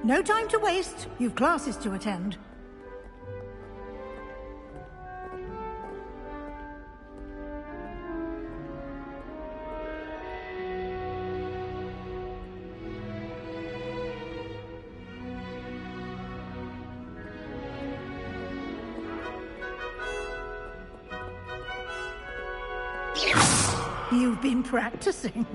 No time to waste. You've classes to attend. You've been practicing.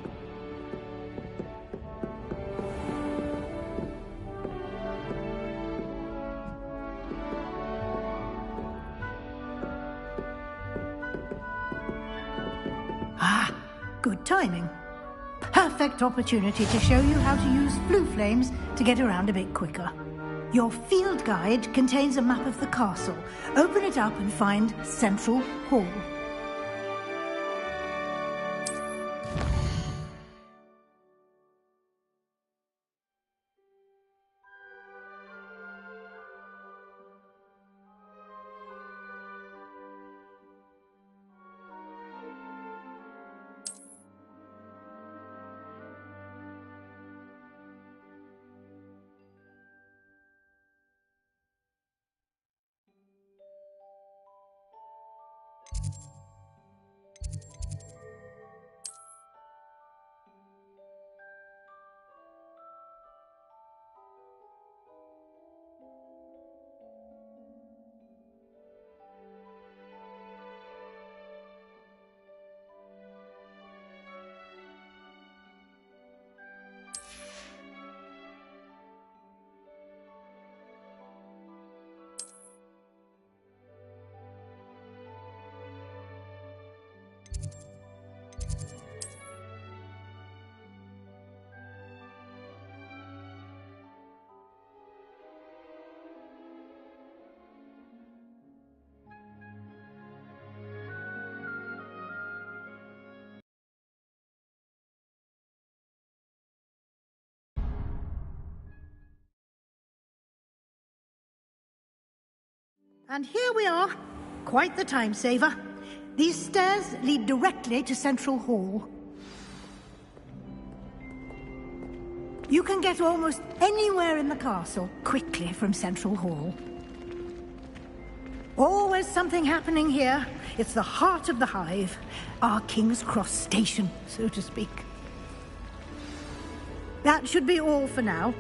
Ah, good timing. Perfect opportunity to show you how to use blue flames to get around a bit quicker. Your field guide contains a map of the castle. Open it up and find Central Hall. And here we are. Quite the time saver. These stairs lead directly to Central Hall. You can get almost anywhere in the castle quickly from Central Hall. Always something happening here. It's the heart of the hive. Our King's Cross station, so to speak. That should be all for now.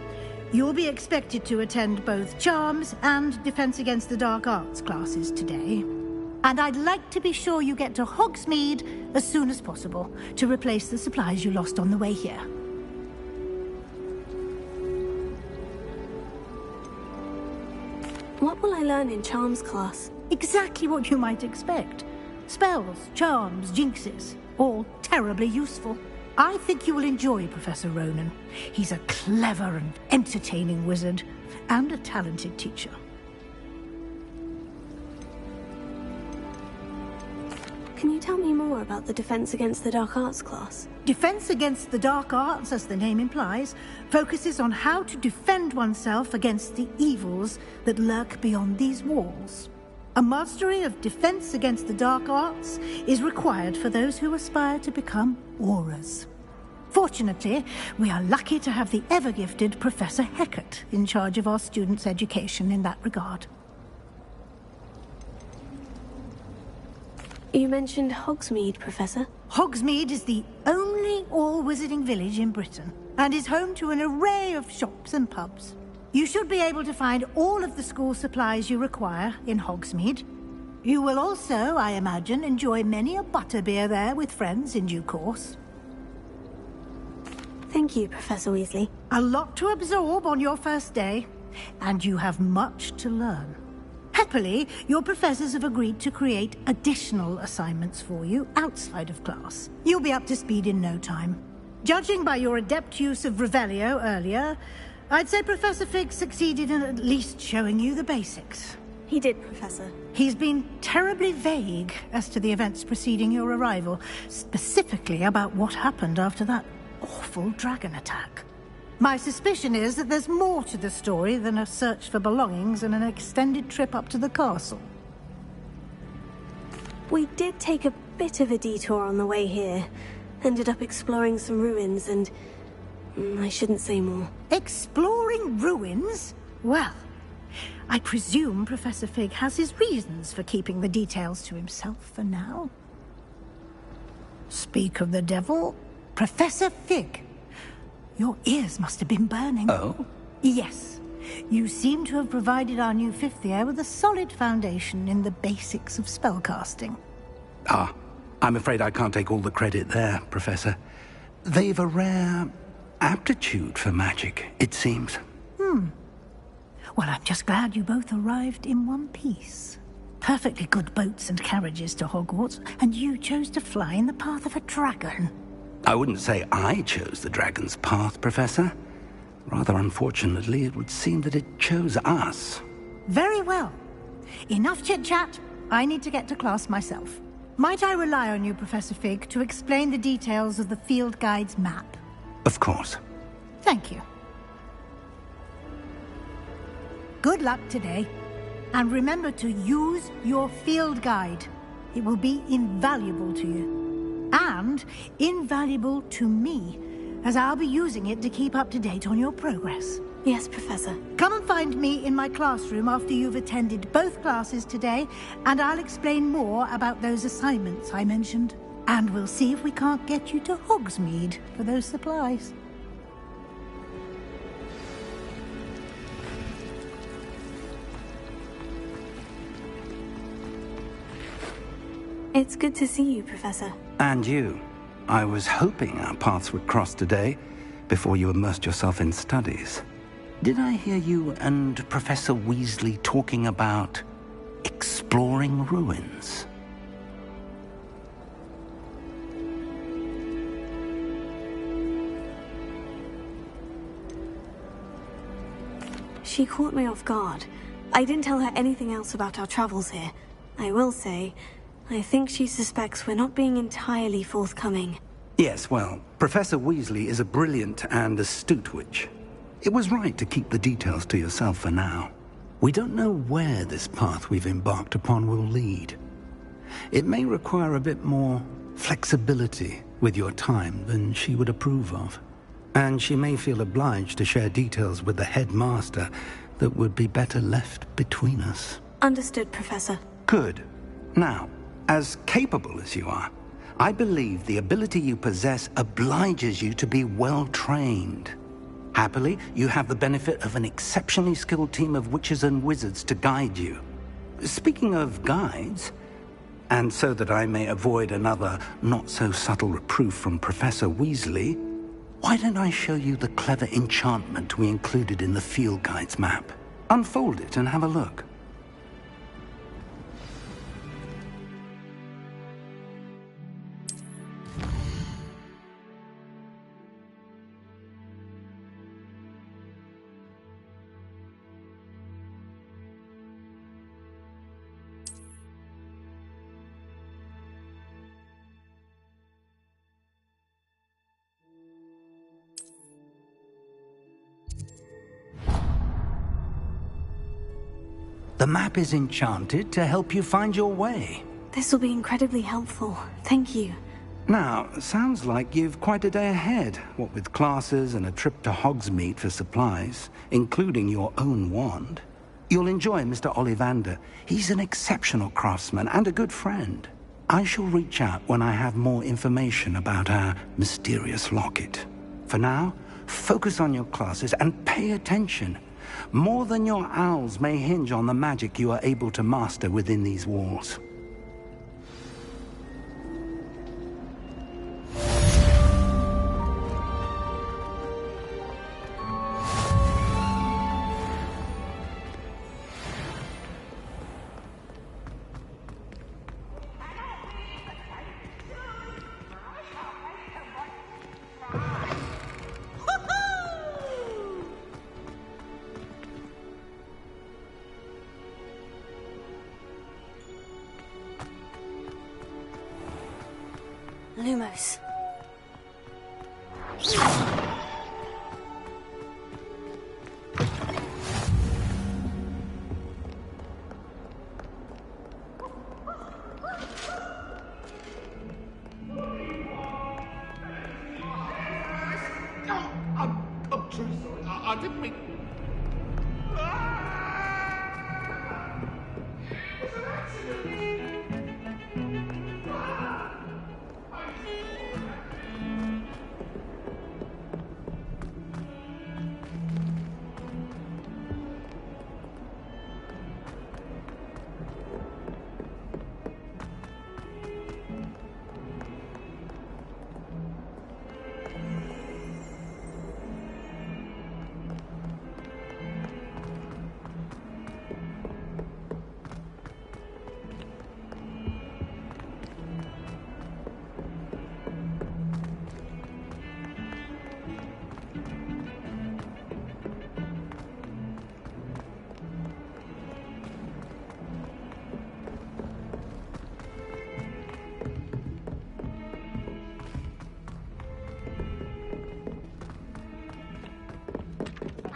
You'll be expected to attend both Charms and Defense Against the Dark Arts classes today. And I'd like to be sure you get to Hogsmeade as soon as possible to replace the supplies you lost on the way here. What will I learn in Charms class? Exactly what you might expect. Spells, charms, jinxes, all terribly useful. I think you will enjoy Professor Ronan. He's a clever and entertaining wizard, and a talented teacher. Can you tell me more about the Defense Against the Dark Arts class? Defense Against the Dark Arts, as the name implies, focuses on how to defend oneself against the evils that lurk beyond these walls. A mastery of Defense Against the Dark Arts is required for those who aspire to become Aurors. Fortunately, we are lucky to have the ever-gifted Professor Hecat in charge of our students' education in that regard. You mentioned Hogsmeade, Professor. Hogsmeade is the only all-wizarding village in Britain, and is home to an array of shops and pubs. You should be able to find all of the school supplies you require in Hogsmeade. You will also, I imagine, enjoy many a butterbeer there with friends in due course. Thank you, Professor Weasley. A lot to absorb on your first day, and you have much to learn. Happily, your professors have agreed to create additional assignments for you outside of class. You'll be up to speed in no time. Judging by your adept use of Revelio earlier, I'd say Professor Fig succeeded in at least showing you the basics. He did, Professor. He's been terribly vague as to the events preceding your arrival, specifically about what happened after that awful dragon attack. My suspicion is that there's more to the story than a search for belongings and an extended trip up to the castle. We did take a bit of a detour on the way here. Ended up exploring some ruins and I shouldn't say more. Exploring ruins? Well, I presume Professor Fig has his reasons for keeping the details to himself for now. Speak of the devil, Professor Fig. Your ears must have been burning. Oh? Yes. You seem to have provided our new fifth year with a solid foundation in the basics of spellcasting. Ah, I'm afraid I can't take all the credit there, Professor. They've a rare aptitude for magic, it seems. Well, I'm just glad you both arrived in one piece. Perfectly good boats and carriages to Hogwarts, and you chose to fly in the path of a dragon. I wouldn't say I chose the dragon's path, Professor. Rather unfortunately, it would seem that it chose us. Very well. Enough chit-chat. I need to get to class myself. Might I rely on you, Professor Fig, to explain the details of the field guide's map? Of course. Thank you. Good luck today. And remember to use your field guide. It will be invaluable to you. And invaluable to me, as I'll be using it to keep up to date on your progress. Yes, Professor. Come and find me in my classroom after you've attended both classes today, and I'll explain more about those assignments I mentioned. And we'll see if we can't get you to Hogsmeade for those supplies. It's good to see you, Professor. And you. I was hoping our paths would cross today, before you immersed yourself in studies. Did I hear you and Professor Weasley talking about exploring ruins? She caught me off guard. I didn't tell her anything else about our travels here. I will say, I think she suspects we're not being entirely forthcoming. Yes, well, Professor Weasley is a brilliant and astute witch. It was right to keep the details to yourself for now. We don't know where this path we've embarked upon will lead. It may require a bit more flexibility with your time than she would approve of. And she may feel obliged to share details with the headmaster that would be better left between us. Understood, Professor. Good. Now, as capable as you are, I believe the ability you possess obliges you to be well-trained. Happily, you have the benefit of an exceptionally skilled team of witches and wizards to guide you. Speaking of guides, and so that I may avoid another not-so-subtle reproof from Professor Weasley, why don't I show you the clever enchantment we included in the field guide's map? Unfold it and have a look. The map is enchanted to help you find your way. This will be incredibly helpful. Thank you. Now, sounds like you've quite a day ahead, what with classes and a trip to Hogsmeade for supplies, including your own wand. You'll enjoy Mr. Ollivander. He's an exceptional craftsman and a good friend. I shall reach out when I have more information about our mysterious locket. For now, focus on your classes and pay attention. More than your owls may hinge on the magic you are able to master within these walls. Lumos.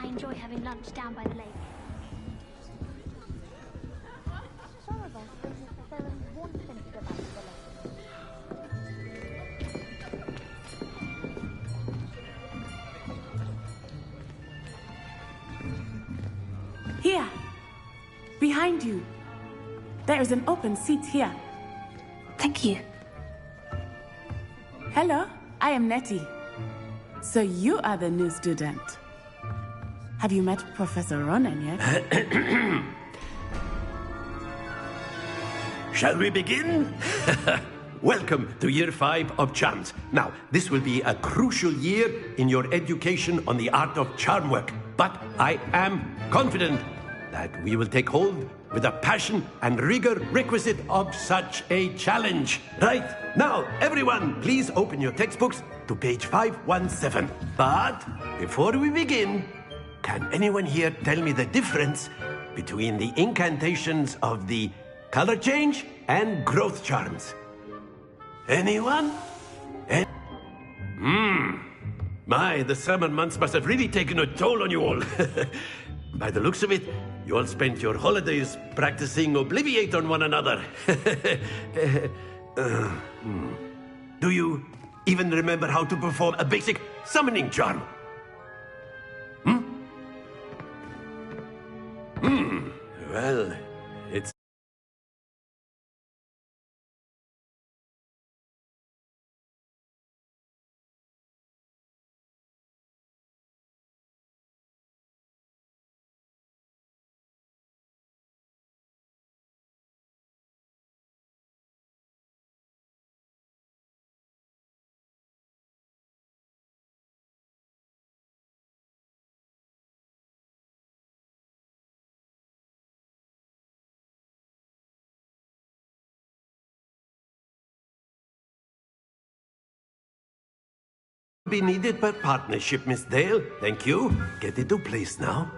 I enjoy having lunch down by the lake. Some of us think that there is one thing to go back to the lake. Here! Behind you! There is an open seat here. Thank you. Hello, I am Nettie. So you are the new student. Have you met Professor Ronan yet? Shall we begin? Welcome to Year 5 of Charms. Now, this will be a crucial year in your education on the art of charm work. But I am confident that we will take hold with the passion and rigor requisite of such a challenge. Right, now, everyone, please open your textbooks to page 517. But before we begin, can anyone here tell me the difference between the incantations of the color change and growth charms? Anyone? My, the summer months must have really taken a toll on you all. By the looks of it, you all spent your holidays practicing Obliviate on one another. Do you even remember how to perform a basic summoning charm? Well, it's... be needed by partnership, Miss Dale. Thank you. Get into place now.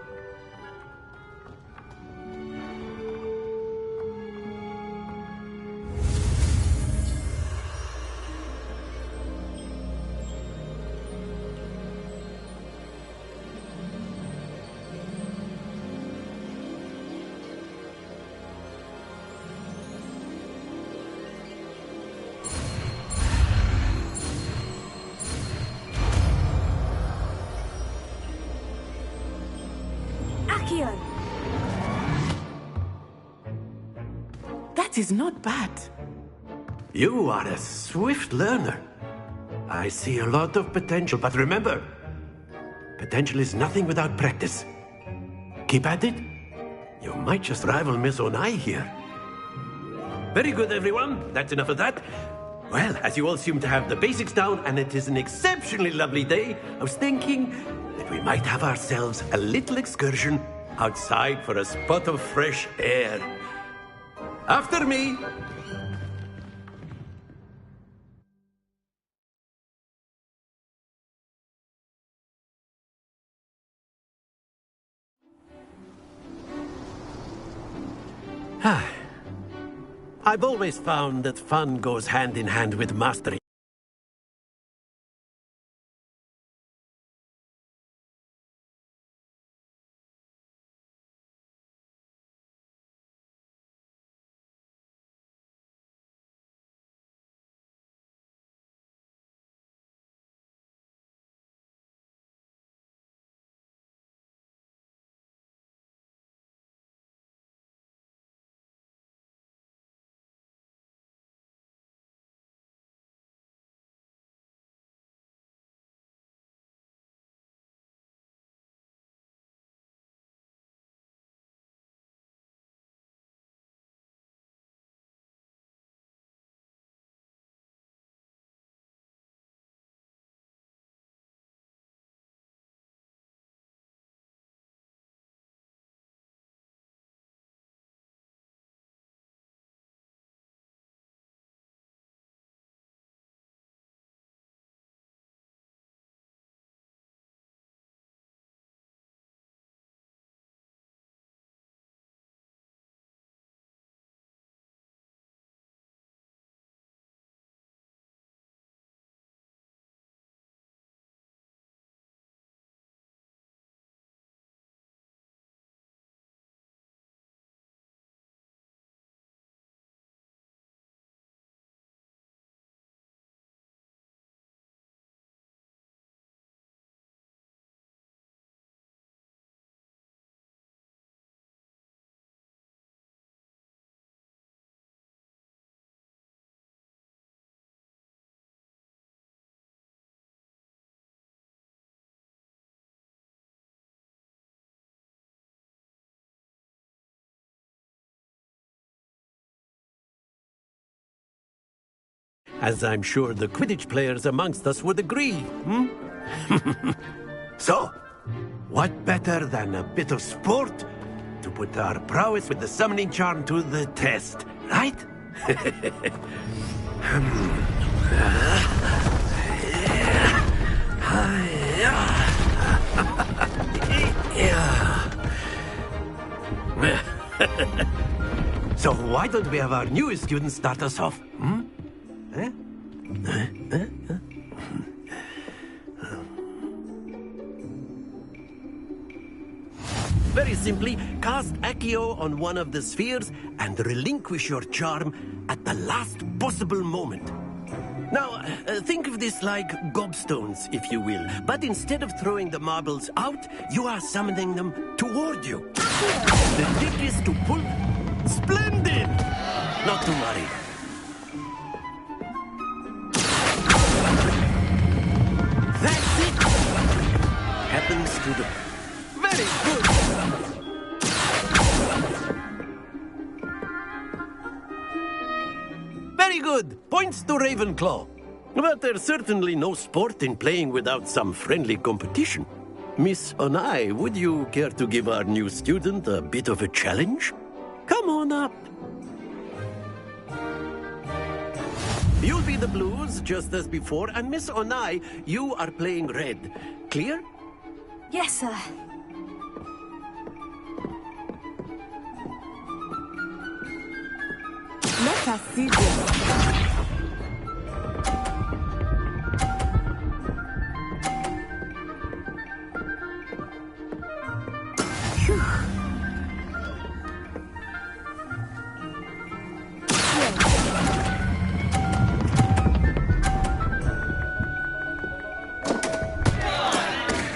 That is not bad. You are a swift learner. I see a lot of potential, but remember, potential is nothing without practice. Keep at it. You might just rival Miss Onai here. Very good, everyone. That's enough of that. Well, as you all seem to have the basics down, and it is an exceptionally lovely day, I was thinking that we might have ourselves a little excursion outside for a spot of fresh air. After me. I've always found that fun goes hand in hand with mastery. as I'm sure the Quidditch players amongst us would agree. Hmm? So, what better than a bit of sport to put our prowess with the summoning charm to the test, right? So why don't we have our newest student start us off? Hmm? Very simply, cast Accio on one of the spheres and relinquish your charm at the last possible moment. Now, think of this like gobstones, if you will. But instead of throwing the marbles out, you are summoning them toward you. The trick is to pull... Splendid! Not to worry. That's it! Happens to the... Very good! Very good! Points to Ravenclaw. But there's certainly no sport in playing without some friendly competition. Miss Onai, would you care to give our new student a bit of a challenge? Come on up. You'll be the blues, just as before, and Miss Onai, you are playing red. Clear? Yes, sir. Let us see this.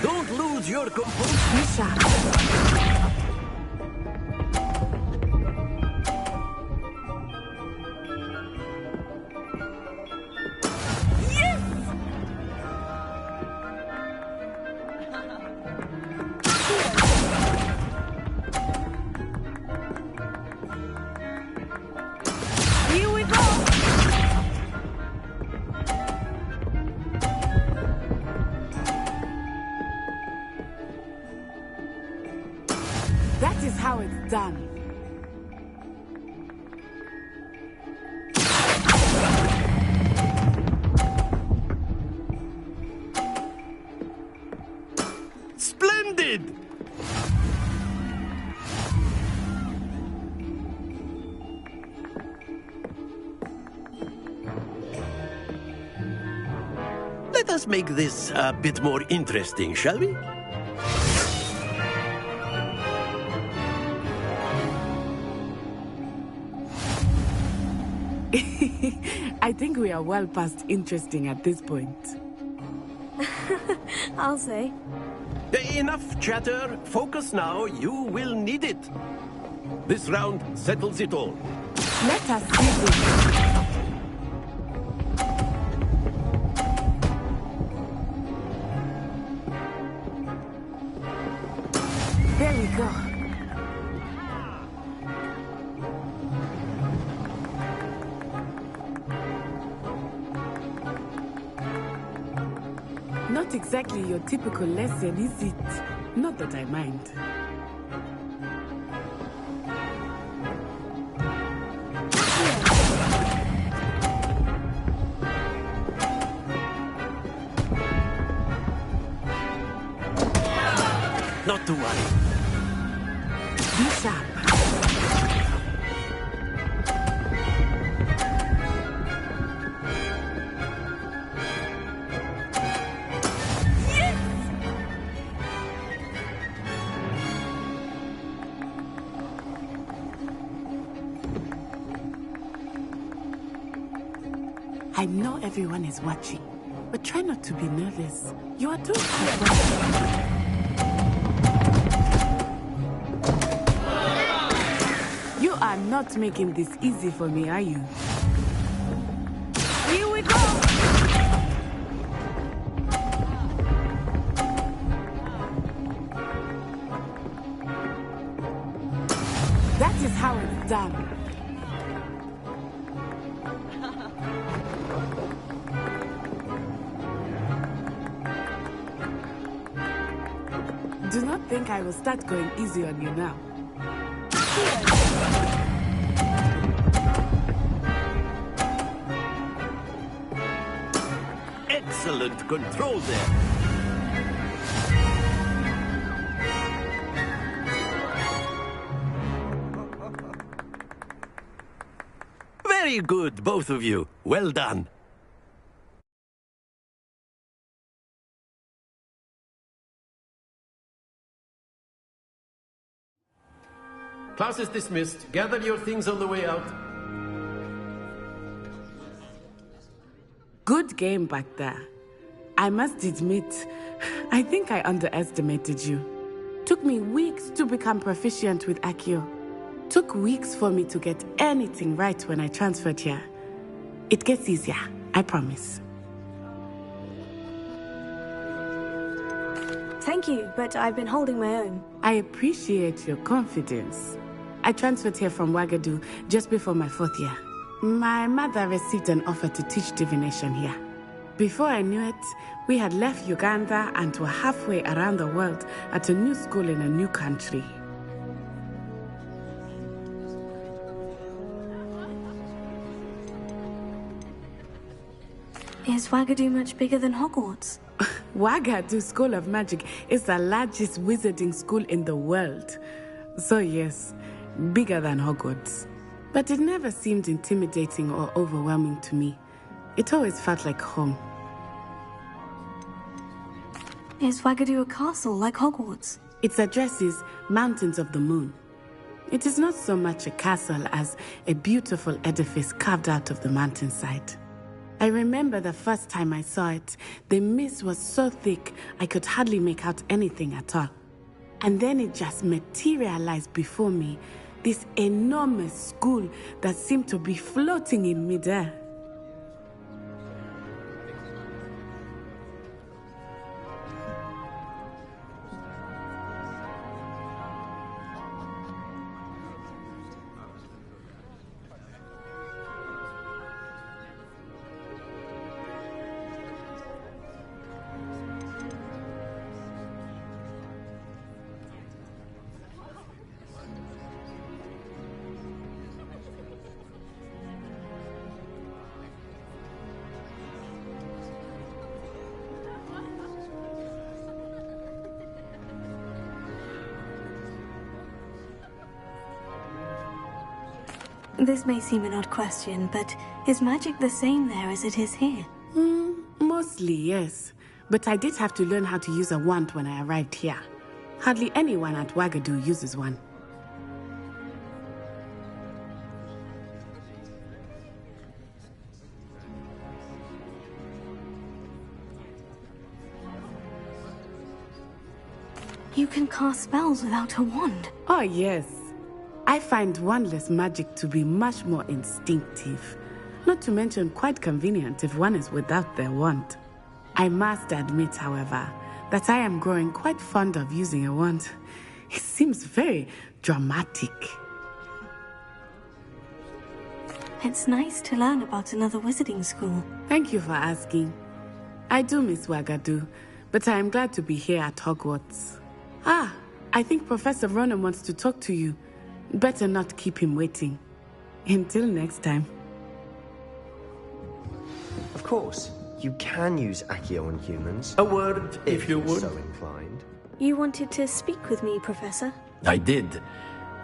Don't lose your composure. Here we go! That is how it's done. Splendid! Let us make this a bit more interesting, shall we? I think we are well past interesting at this point. I'll say. Enough chatter. Focus now. You will need it. This round settles it all. Let us see this. There we go. Not exactly your typical lesson, is it? Not that I mind. Not to worry. Be sharp. I know everyone is watching, but try not to be nervous. You are doing quite well. You are not making this easy for me, are you? Here we go! That is how it's done. think I will start going easy on you now. Excellent control there. Very good, both of you. Well done. Class is dismissed. Gather your things on the way out. Good game back there. I must admit, I think I underestimated you. Took me weeks to become proficient with Accio. Took weeks for me to get anything right when I transferred here. It gets easier, I promise. Thank you, but I've been holding my own. I appreciate your confidence. I transferred here from Wagadu just before my 4th year. My mother received an offer to teach divination here. Before I knew it, we had left Uganda and were halfway around the world at a new school in a new country. Is Wagadu much bigger than Hogwarts? Wagadu School of Magic is the largest wizarding school in the world. So yes, bigger than Hogwarts. But it never seemed intimidating or overwhelming to me. It always felt like home. Is Wagadu a castle like Hogwarts? Its address is Mountains of the Moon. It is not so much a castle as a beautiful edifice carved out of the mountainside. I remember the first time I saw it, the mist was so thick I could hardly make out anything at all. And then it just materialized before me, this enormous school that seemed to be floating in midair. This may seem an odd question, but is magic the same there as it is here? Mostly, yes. But I did have to learn how to use a wand when I arrived here. Hardly anyone at Wagadu uses one. You can cast spells without a wand. Oh, yes. I find wandless magic to be much more instinctive. Not to mention quite convenient if one is without their wand. I must admit, however, that I am growing quite fond of using a wand. It seems very dramatic. It's nice to learn about another wizarding school. Thank you for asking. I do miss Wagadu, but I am glad to be here at Hogwarts. Ah, I think Professor Ronan wants to talk to you. Better not keep him waiting. Until next time. Of course, you can use Accio on humans. A word, if you would. So inclined. You wanted to speak with me, Professor? I did.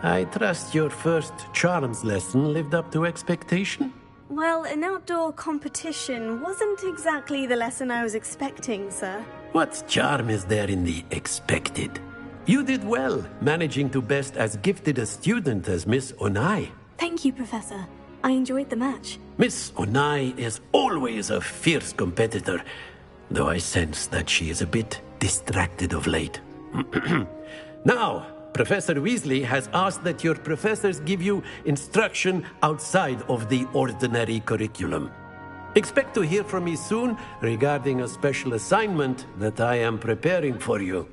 I trust your first charms lesson lived up to expectation? Well, an outdoor competition wasn't exactly the lesson I was expecting, sir. What charm is there in the expected? You did well, managing to best as gifted a student as Miss Onai. Thank you, Professor. I enjoyed the match. Miss Onai is always a fierce competitor, though I sense that she is a bit distracted of late. Now, Professor Weasley has asked that your professors give you instruction outside of the ordinary curriculum. Expect to hear from me soon regarding a special assignment that I am preparing for you.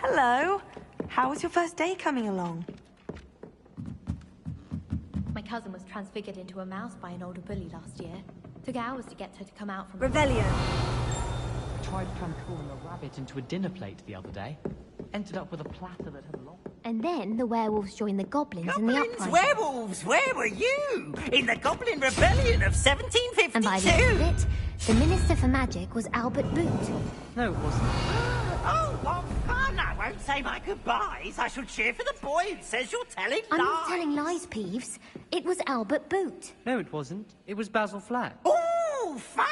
Hello. How was your first day coming along? My cousin was transfigured into a mouse by an older bully last year. Took hours to get her to come out from... Revelio. I tried transforming a rabbit into a dinner plate the other day. Ended up with a platter that had lost. And then the werewolves joined the goblins in the uprising. Werewolves, where were you? In the Goblin Rebellion of 1752? And by the end of it, the Minister for Magic was Albert Boot. No, it wasn't. Oh, what fun! I won't say my goodbyes. I shall cheer for the boy who says you're telling I'm lies. not telling lies, Peeves. It was Albert Boot. No, it wasn't. It was Basil Flack. Oh, fight!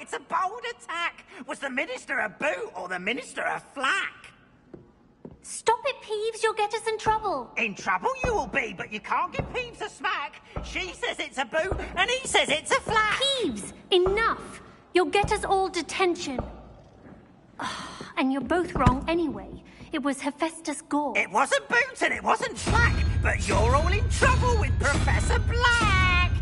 It's a bold attack. Was the Minister a boot or the Minister a flack? Stop it, Peeves. You'll get us in trouble. In trouble you will be, but you can't give Peeves a smack. She says it's a boot, and he says it's a flack. Peeves, enough. You'll get us all detention. And you're both wrong anyway. It was Hephaestus Gore. It wasn't boot and it wasn't flack, but you're all in trouble with Professor Black.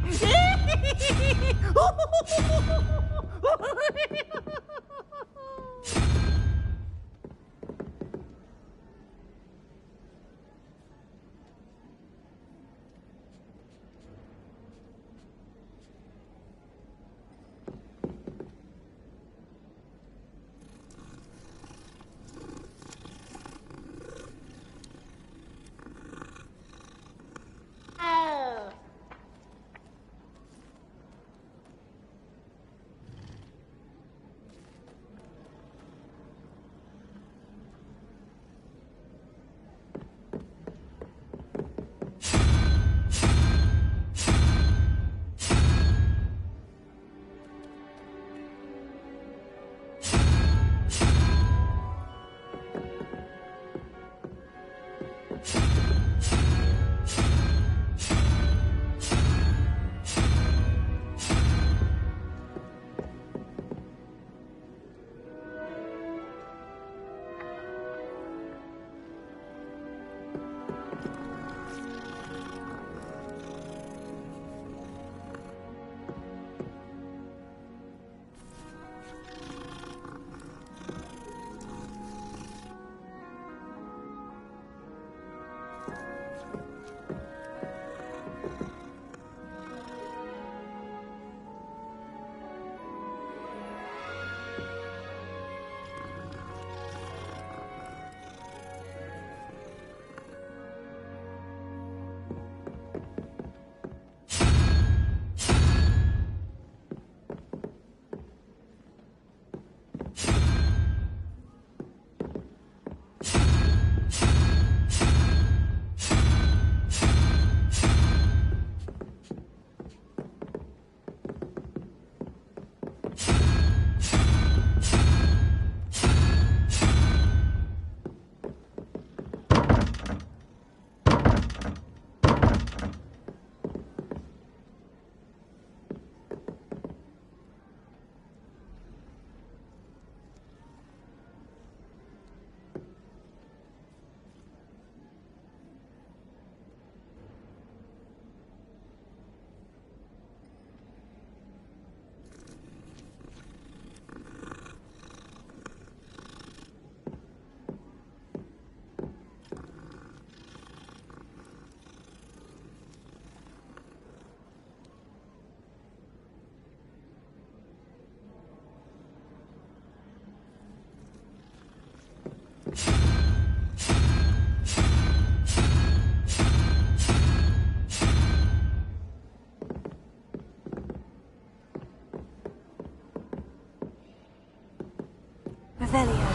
Revelio.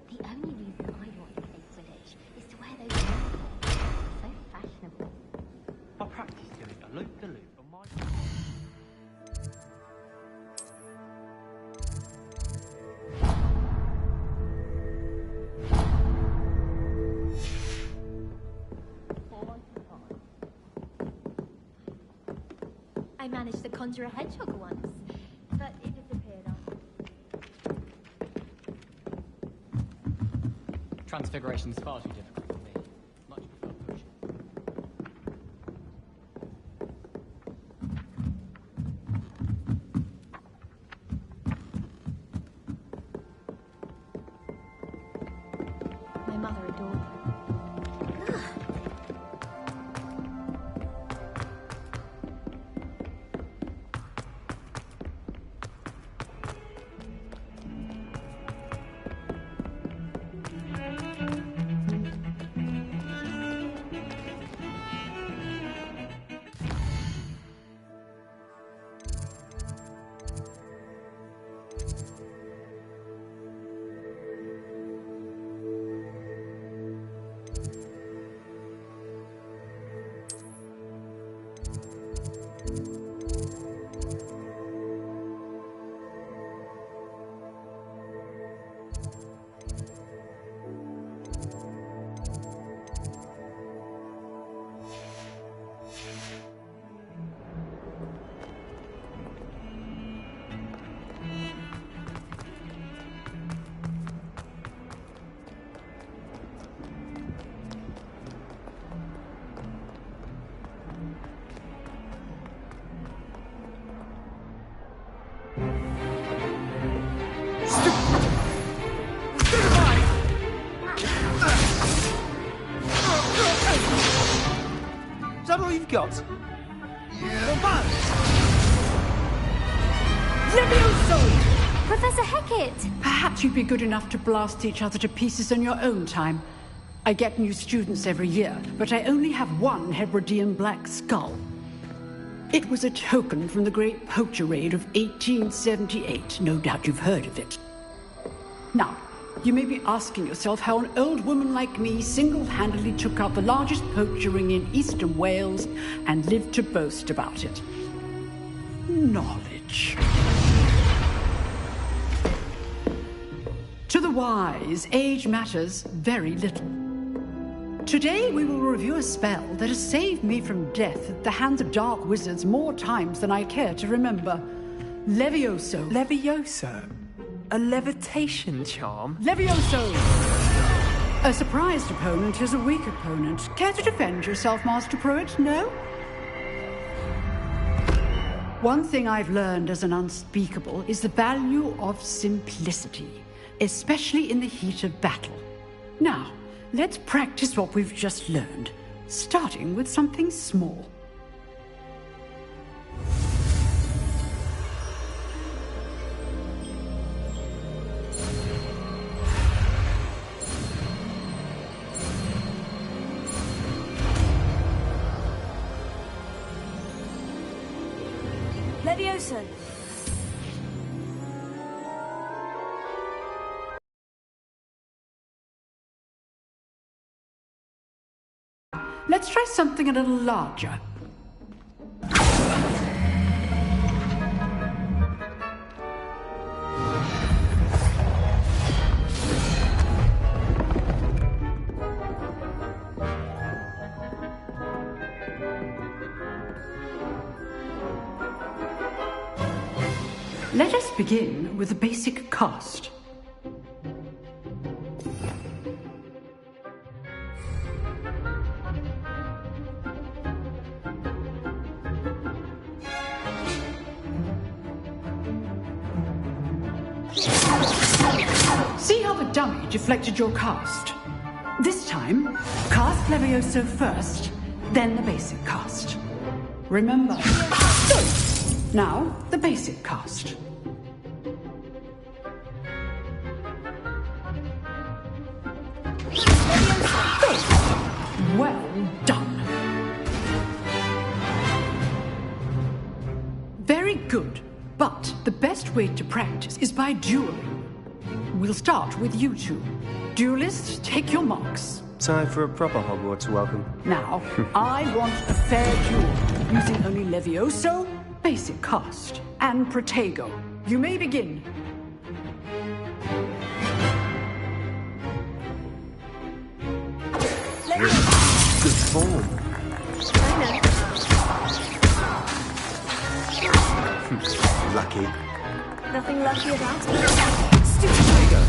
The only reason I want to play Quidditch is to wear those uniforms. So fashionable. I practiced doing a loop-the-loop on my... I managed to conjure a hedgehog once, but it disappeared after. Transfiguration's far too difficult for me. Much prefer potion. Is that all you've got? Yeah. Levioso! Professor Hecat! Perhaps you'd be good enough to blast each other to pieces on your own time. I get new students every year, but I only have one Hebridean black skull. It was a token from the Great Poacher Raid of 1878. No doubt you've heard of it. Now, you may be asking yourself how an old woman like me single-handedly took out the largest poacher ring in eastern Wales and lived to boast about it. Knowledge. To the wise, age matters very little. Today we will review a spell that has saved me from death at the hands of dark wizards more times than I care to remember. Levioso. Levioso? A levitation charm? Levioso! A surprised opponent is a weak opponent. Care to defend yourself, Master Pruitt? No? One thing I've learned as an unspeakable is the value of simplicity, especially in the heat of battle. Now, let's practice what we've just learned, starting with something small. Levioso. Let's try something a little larger. Let us begin with the basic cast. See how the dummy deflected your cast? This time, cast Levioso first, then the basic cast. Remember. Now, the basic cast. Well done. Very good. But the best way to practice is by dueling. We'll start with you two. Duelists, take your marks. Time for a proper Hogwarts welcome. Now, I want a fair duel, using only Levioso, basic cast, and Protego. You may begin. Good form. Lucky. Nothing lucky about it. There you go.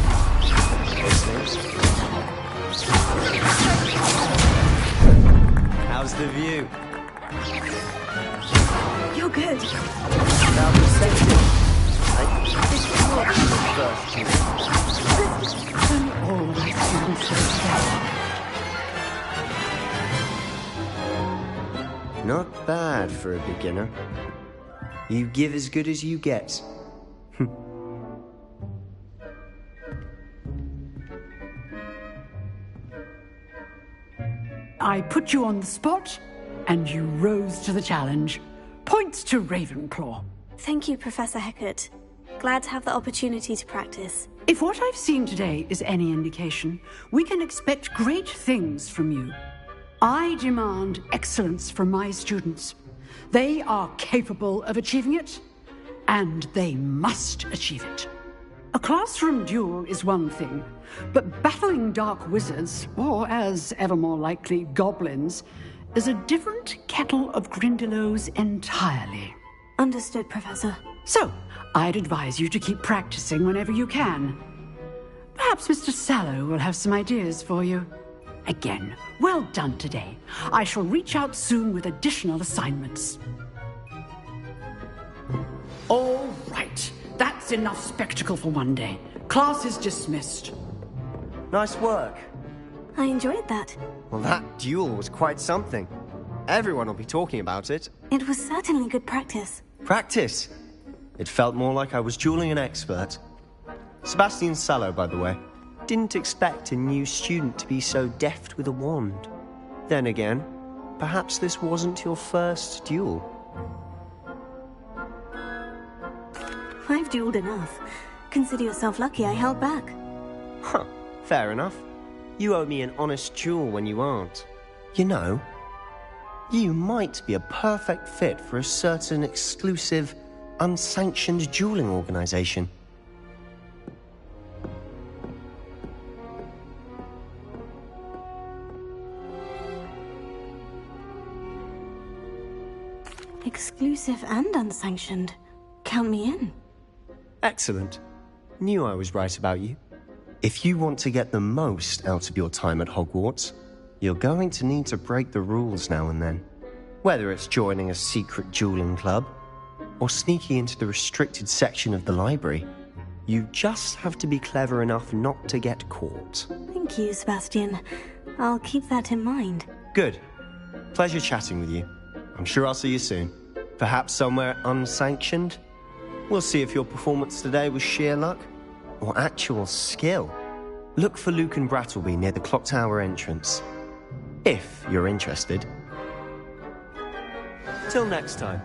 How's the view? You're good. Now perspective. All my students Not bad for a beginner. You give as good as you get. I put you on the spot, and you rose to the challenge. Points to Ravenclaw. Thank you, Professor Hecat. Glad to have the opportunity to practice. If what I've seen today is any indication, we can expect great things from you. I demand excellence from my students. They are capable of achieving it, and they must achieve it. A classroom duel is one thing, but battling dark wizards, or as ever more likely, goblins, is a different kettle of Grindylows entirely. Understood, Professor. So, I'd advise you to keep practicing whenever you can. Perhaps Mr. Sallow will have some ideas for you. Again, well done today. I shall reach out soon with additional assignments. All right. That's enough spectacle for one day. Class is dismissed. Nice work. I enjoyed that. Well, that duel was quite something. Everyone will be talking about it. It was certainly good practice. Practice? It felt more like I was dueling an expert. Sebastian Sallow, by the way. Didn't expect a new student to be so deft with a wand. Then again, perhaps this wasn't your first duel. I've dueled enough. Consider yourself lucky I held back. Huh, fair enough. You owe me an honest duel when you aren't. You know, you might be a perfect fit for a certain exclusive, unsanctioned dueling organization. Exclusive and unsanctioned. Count me in. Excellent. Knew I was right about you. If you want to get the most out of your time at Hogwarts, you're going to need to break the rules now and then. Whether it's joining a secret dueling club, or sneaking into the restricted section of the library, you just have to be clever enough not to get caught. Thank you, Sebastian. I'll keep that in mind. Good. Pleasure chatting with you. I'm sure I'll see you soon. Perhaps somewhere unsanctioned? We'll see if your performance today was sheer luck or actual skill. Look for Luke and Brattleby near the clock tower entrance. If you're interested. Till next time.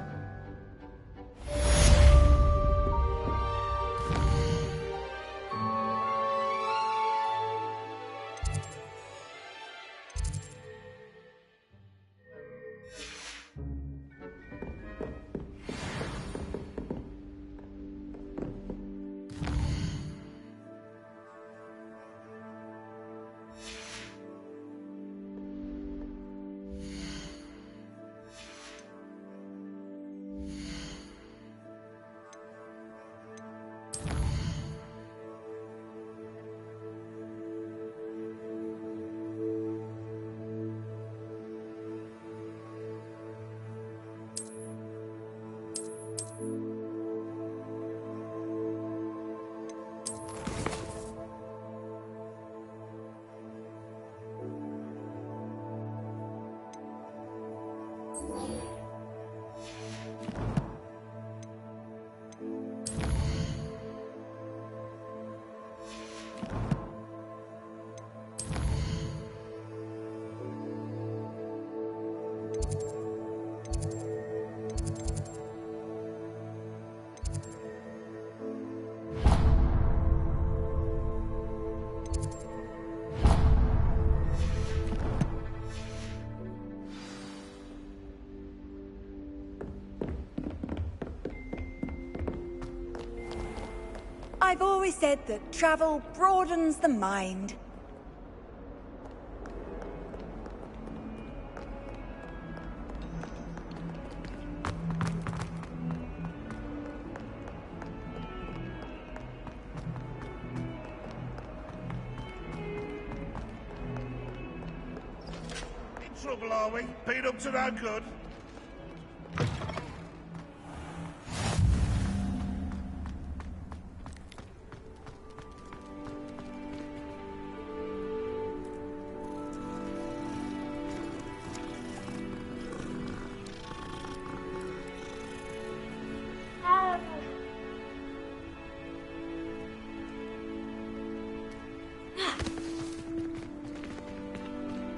I've always said that travel broadens the mind. In trouble, are we? Beat up to no good?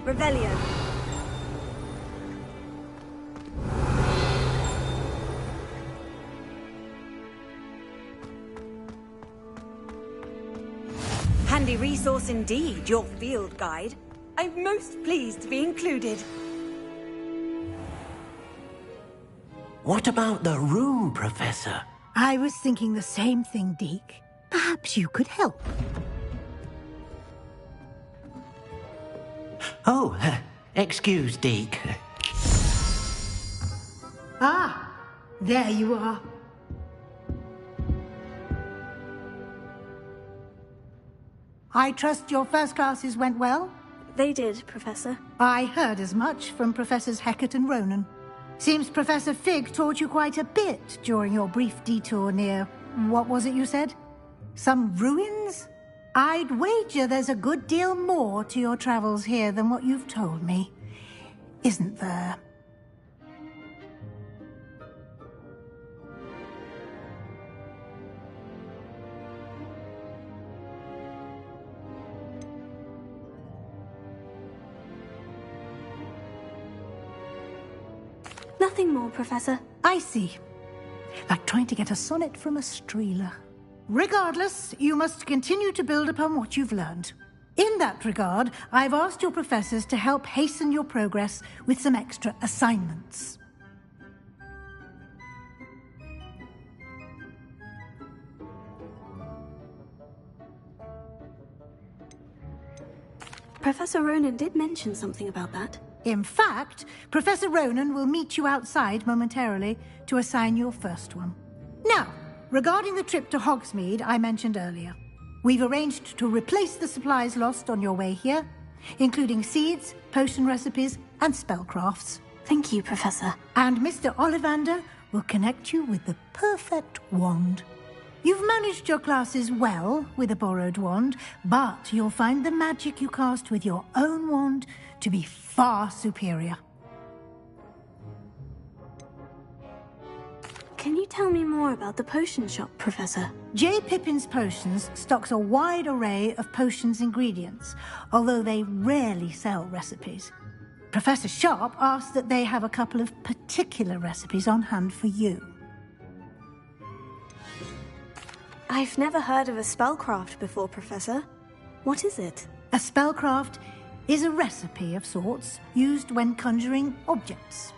Revelio. Handy resource indeed, your field guide. I'm most pleased to be included. What about the room, Professor? I was thinking the same thing, Deke. Perhaps you could help. Oh, excuse, Deke. Ah, there you are. I trust your first classes went well? They did, Professor. I heard as much from Professors Hecat and Ronan. Seems Professor Fig taught you quite a bit during your brief detour near What was it you said? Some ruins? I'd wager there's a good deal more to your travels here than what you've told me. Isn't there? Nothing more, Professor. I see. Like trying to get a sonnet from a streeler. Regardless, you must continue to build upon what you've learned. In that regard, I've asked your professors to help hasten your progress with some extra assignments. Professor Ronan did mention something about that. In fact, Professor Ronan will meet you outside momentarily to assign your first one. Now, regarding the trip to Hogsmeade I mentioned earlier, we've arranged to replace the supplies lost on your way here, including seeds, potion recipes, and spellcrafts. Thank you, Professor. And Mr. Ollivander will connect you with the perfect wand. You've managed your classes well with a borrowed wand, but you'll find the magic you cast with your own wand to be far superior. Can you tell me more about the potion shop, Professor? J. Pippin's Potions stocks a wide array of potions ingredients, although they rarely sell recipes. Professor Sharp asked that they have a couple of particular recipes on hand for you. I've never heard of a spellcraft before, Professor. What is it? A spellcraft is a recipe of sorts used when conjuring objects.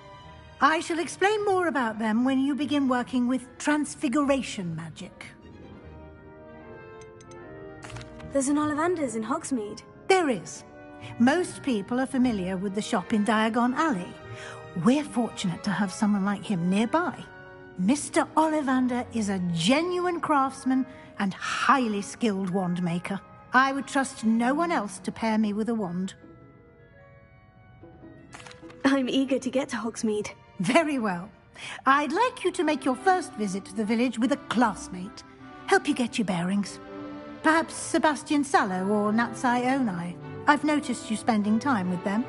I shall explain more about them when you begin working with transfiguration magic. There's an Ollivander's in Hogsmeade. There is. Most people are familiar with the shop in Diagon Alley. We're fortunate to have someone like him nearby. Mr. Ollivander is a genuine craftsman and highly skilled wand maker. I would trust no one else to pair me with a wand. I'm eager to get to Hogsmeade. Very well. I'd like you to make your first visit to the village with a classmate. Help you get your bearings. Perhaps Sebastian Sallow or Natsai Onai. I've noticed you spending time with them.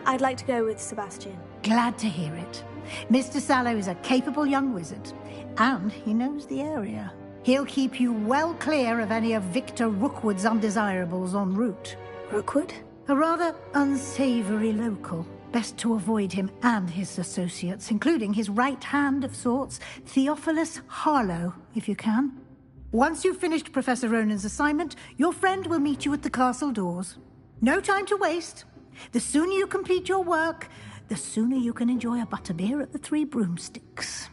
I'd like to go with Sebastian. Glad to hear it. Mr. Sallow is a capable young wizard, and he knows the area. He'll keep you well clear of any of Victor Rookwood's undesirables en route. Rookwood? A rather unsavory local. Best to avoid him and his associates, including his right hand of sorts, Theophilus Harlow, if you can. Once you've finished Professor Ronan's assignment, your friend will meet you at the castle doors. No time to waste. The sooner you complete your work, the sooner you can enjoy a butterbeer at the Three Broomsticks.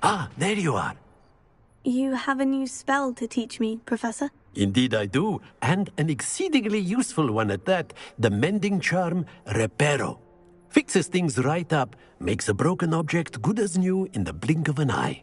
Ah, there you are. You have a new spell to teach me, Professor? Indeed I do, and an exceedingly useful one at that, the mending charm Reparo. Fixes things right up, makes a broken object good as new in the blink of an eye.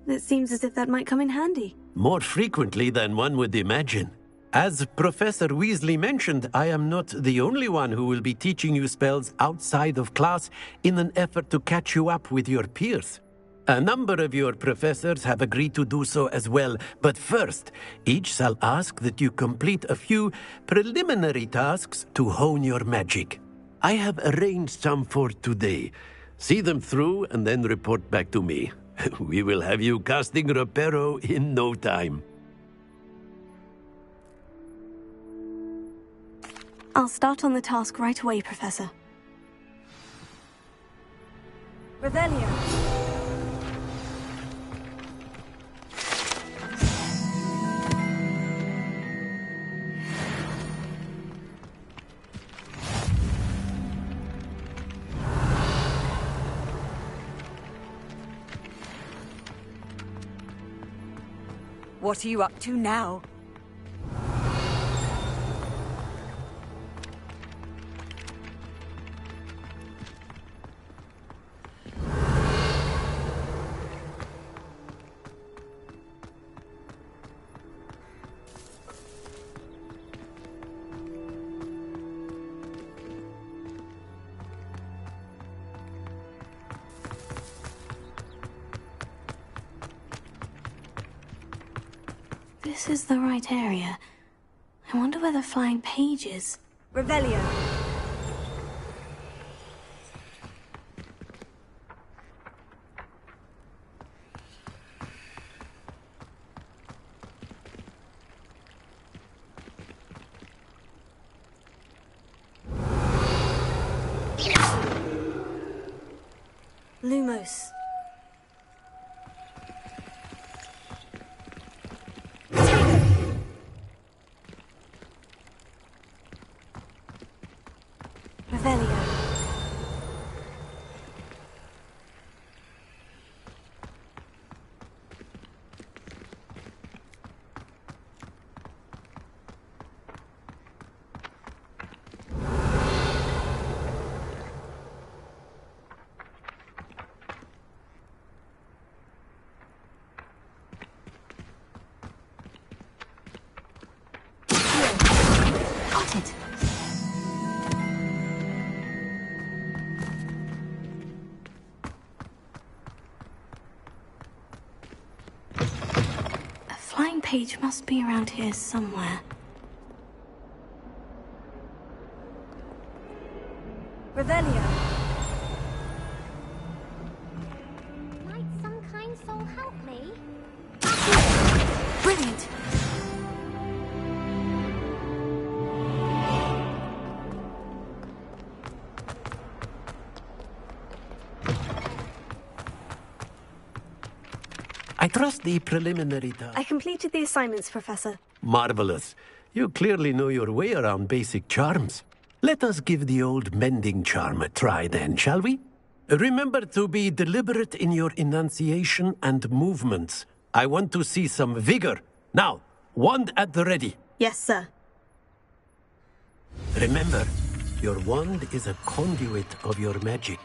It seems as if that might come in handy. More frequently than one would imagine. As Professor Weasley mentioned, I am not the only one who will be teaching you spells outside of class in an effort to catch you up with your peers. A number of your professors have agreed to do so as well, but first, each shall ask that you complete a few preliminary tasks to hone your magic. I have arranged some for today. See them through and then report back to me. We will have you casting Reparo in no time. I'll start on the task right away, Professor. Revelio. What are you up to now? This is the right area. I wonder where the flying page is. Revelio. Lumos. Revelio. Got it. A flying page must be around here somewhere. Revelio. Might some kind soul help me? Brilliant. I trust the preliminary task. I completed the assignments, Professor. Marvelous. You clearly know your way around basic charms. Let us give the old mending charm a try then, shall we? Remember to be deliberate in your enunciation and movements. I want to see some vigor. Now, wand at the ready. Yes, sir. Remember, your wand is a conduit of your magic.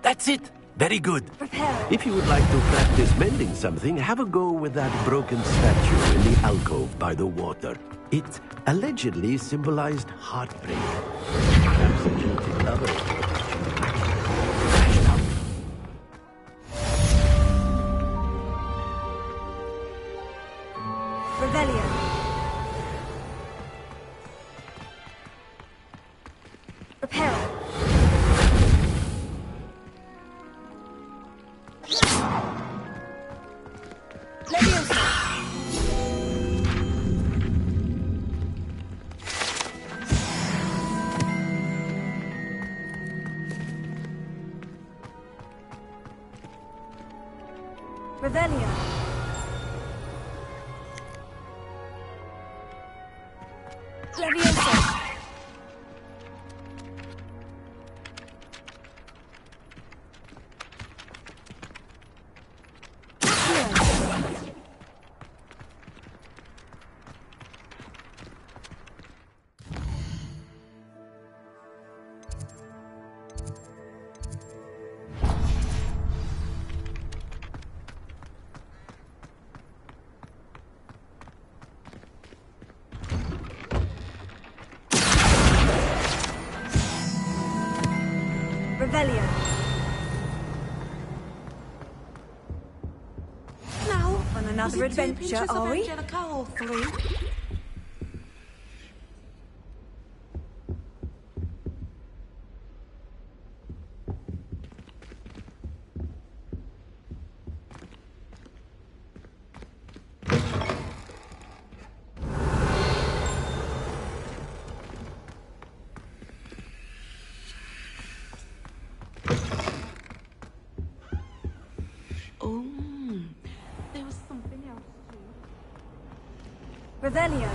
That's it. Very good. Prepare. If you would like to practice mending something, have a go with that broken statue in the alcove by the water. It allegedly symbolized heartbreak. Perhaps a jilted lover. Crashed out. Revelio. Reparo. Leviosa. Revelio. Leviosa. Revelio. Now, on another adventure, are we? Revelio.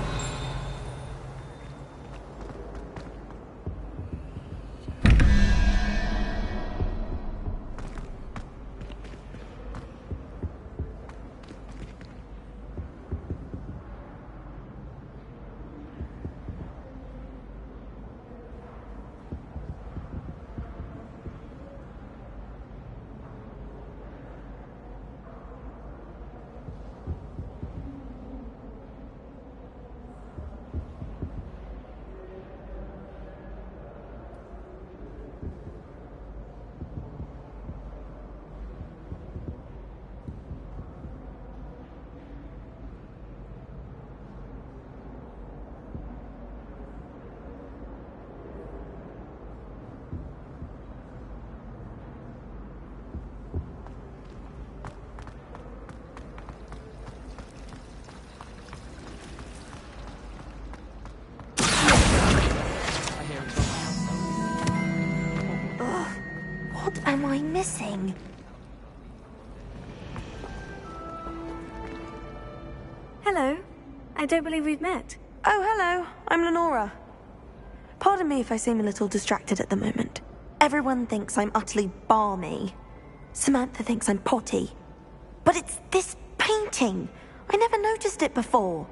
What am I missing? Hello. I don't believe we've met. Oh, hello. I'm Lenora. Pardon me if I seem a little distracted at the moment. Everyone thinks I'm utterly balmy. Samantha thinks I'm potty. But it's this painting. I never noticed it before.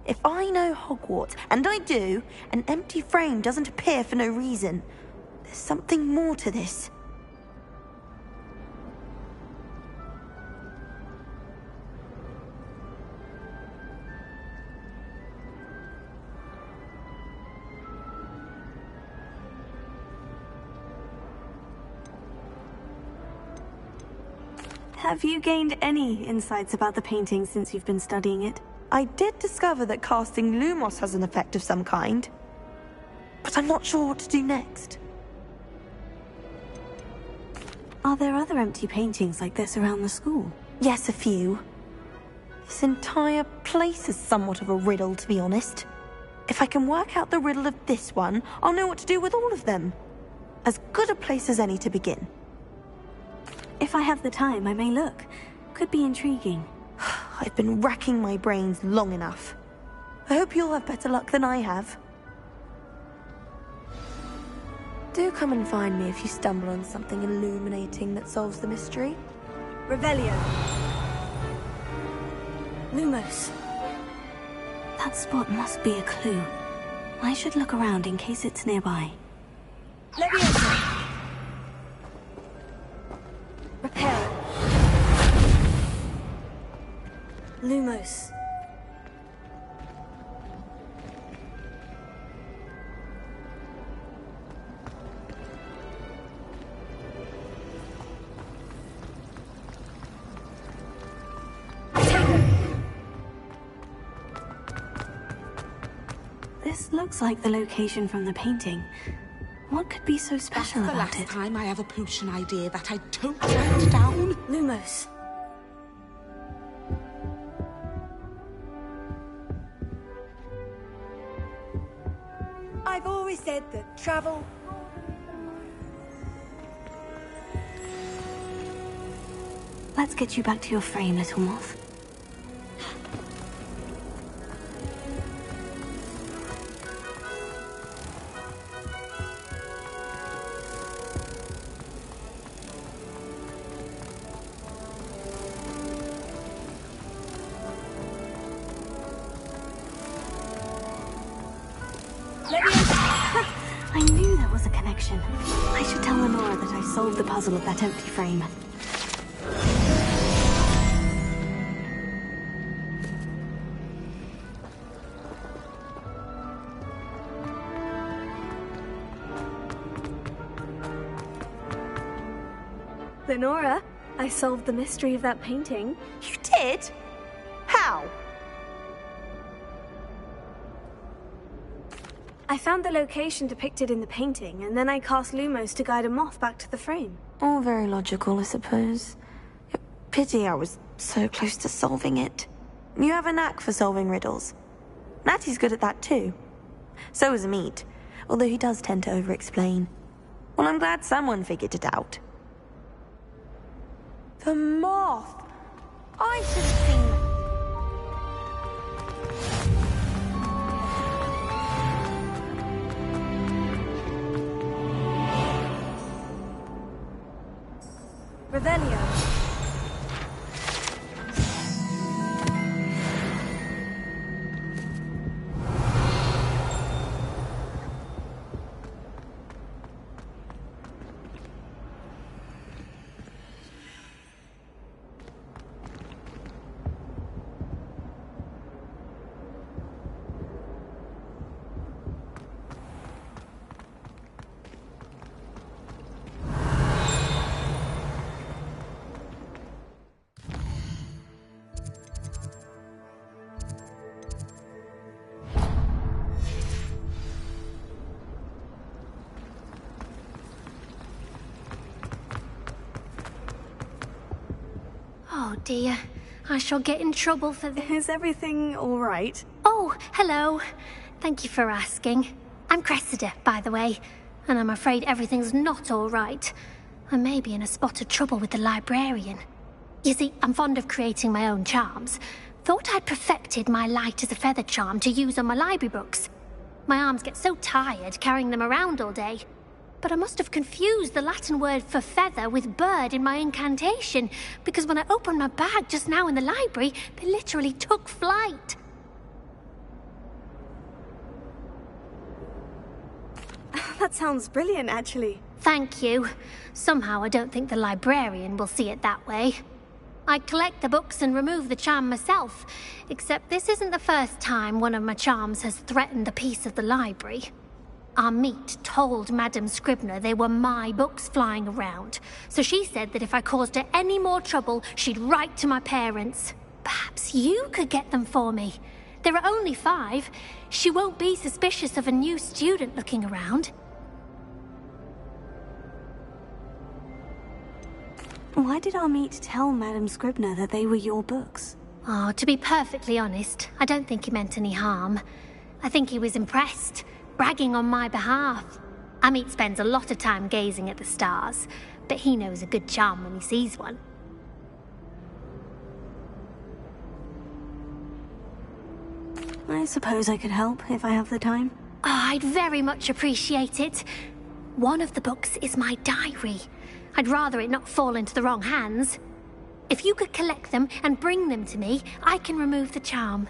If I know Hogwarts, and I do, an empty frame doesn't appear for no reason. There's something more to this. Have you gained any insights about the painting since you've been studying it? I did discover that casting Lumos has an effect of some kind. But I'm not sure what to do next. Are there other empty paintings like this around the school? Yes, a few. This entire place is somewhat of a riddle, to be honest. If I can work out the riddle of this one, I'll know what to do with all of them. As good a place as any to begin. If I have the time, I may look. Could be intriguing. I've been racking my brains long enough. I hope you'll have better luck than I have. Do come and find me if you stumble on something illuminating that solves the mystery. Revelio. Lumos. That spot must be a clue. I should look around in case it's nearby. Leviosa. Repair. Lumos. This looks like the location from the painting. What could be so special about it? That's the last time I have a potion idea that I don't write down. Lumos. I've always said that travel... Let's get you back to your frame, little moth. I knew there was a connection. I should tell Lenora that I solved the puzzle of that empty frame. Lenora, I solved the mystery of that painting. You did? How? I found the location depicted in the painting, and then I cast Lumos to guide a moth back to the frame. All very logical, I suppose. Pity I was so close to solving it. You have a knack for solving riddles. Natty's good at that too. So is Amit, although he does tend to over-explain. Well, I'm glad someone figured it out. The moth! I should have seen... Revelio. Oh dear, I shall get in trouble for this. Is everything all right? Oh, hello. Thank you for asking. I'm Cressida, by the way, and I'm afraid everything's not all right. I may be in a spot of trouble with the librarian. You see, I'm fond of creating my own charms. Thought I'd perfected my light as a feather charm to use on my library books. My arms get so tired carrying them around all day. But I must have confused the Latin word for feather with bird in my incantation, because when I opened my bag just now in the library, they literally took flight. That sounds brilliant, actually. Thank you. Somehow I don't think the librarian will see it that way. I collect the books and remove the charm myself, except this isn't the first time one of my charms has threatened the peace of the library. Our meet told Madame Scribner they were my books flying around, so she said that if I caused her any more trouble, she'd write to my parents. Perhaps you could get them for me. There are only 5. She won't be suspicious of a new student looking around. Why did our meet tell Madame Scribner that they were your books? Oh, to be perfectly honest, I don't think he meant any harm. I think he was impressed, bragging on my behalf. Amit spends a lot of time gazing at the stars, but he knows a good charm when he sees one. I suppose I could help if I have the time. Oh, I'd very much appreciate it. One of the books is my diary. I'd rather it not fall into the wrong hands. If you could collect them and bring them to me, I can remove the charm.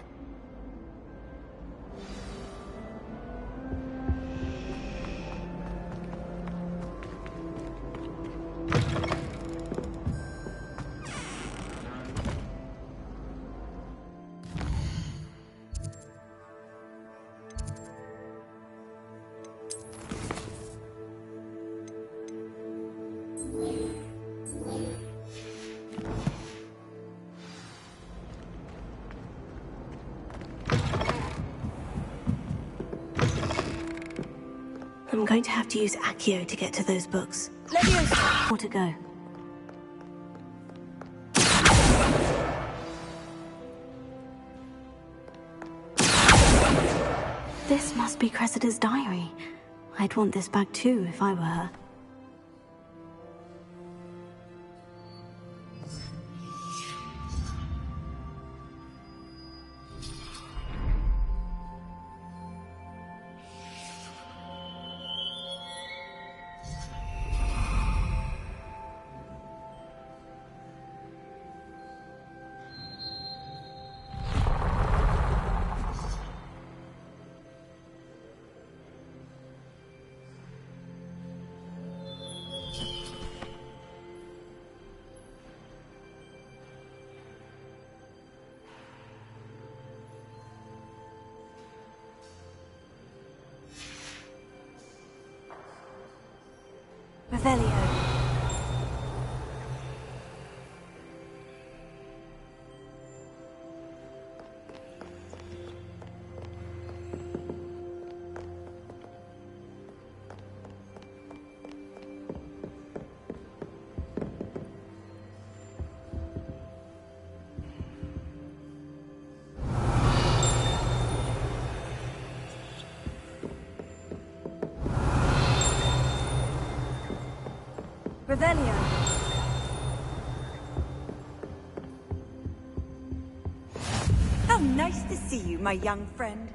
I'm going to have to use Accio to get to those books. More to go. This must be Cressida's diary. I'd want this back too if I were her. Revelio. Revelio. How nice to see you, my young friend.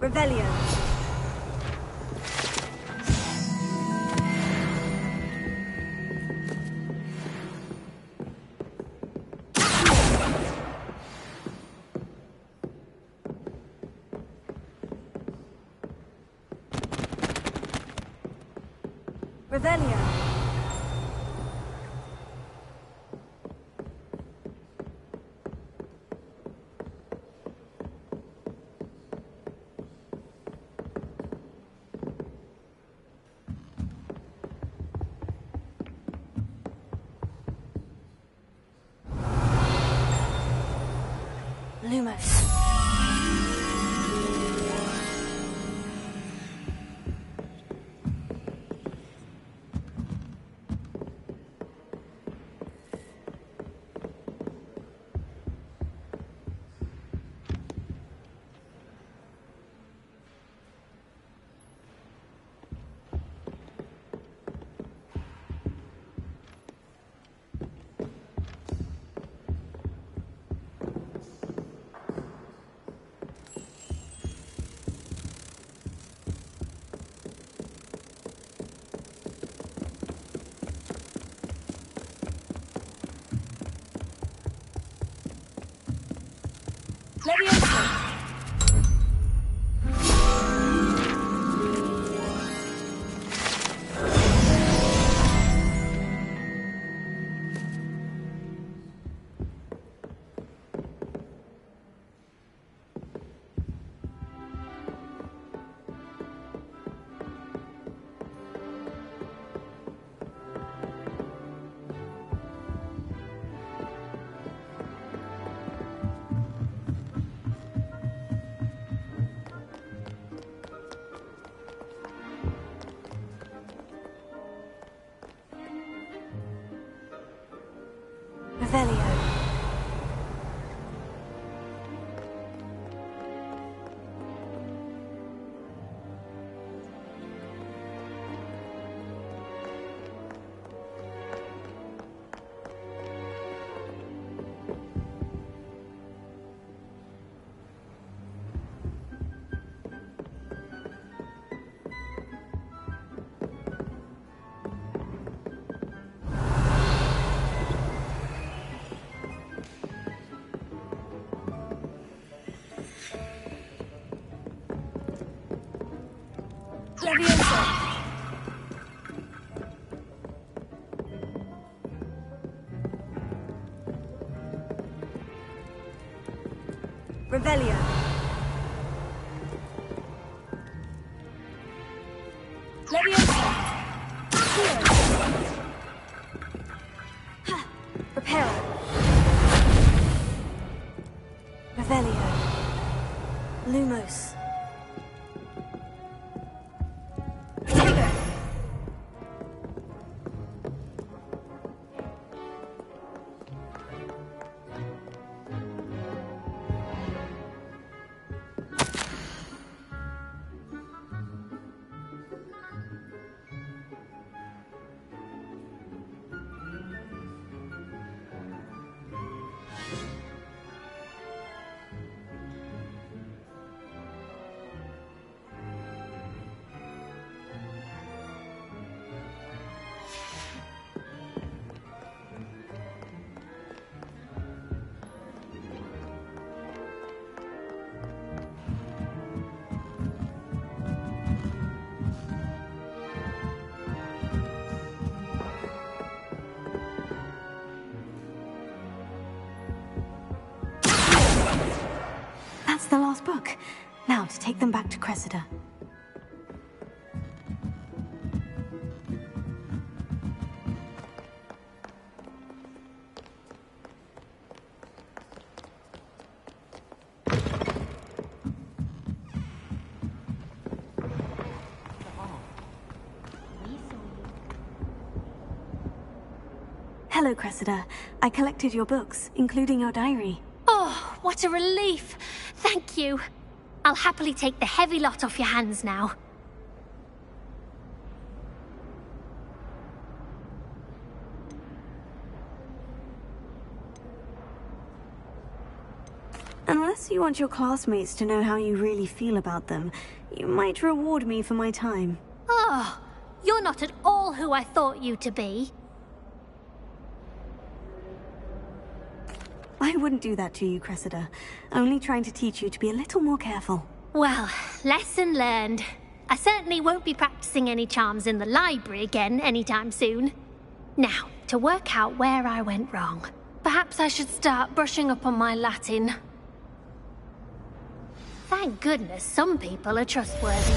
Revelio. Revelio. Lumos. Leviosa. Revelio. Revelio. Leviosa. Repel. Revelio. Lumos. That's the last book. Now to take them back to Cressida. Hello, Cressida. I collected your books, including your diary. Oh, what a relief. Thank you. I'll happily take the heavy lot off your hands now. Unless Perhaps you want your classmates to know how you really feel about them. You might reward me for my time. Oh, you're not at all who I thought you to be. I wouldn't do that to you, Cressida. Only trying to teach you to be a little more careful. Well, lesson learned. I certainly won't be practicing any charms in the library again anytime soon. Now, to work out where I went wrong. Perhaps I should start brushing up on my Latin. Thank goodness some people are trustworthy.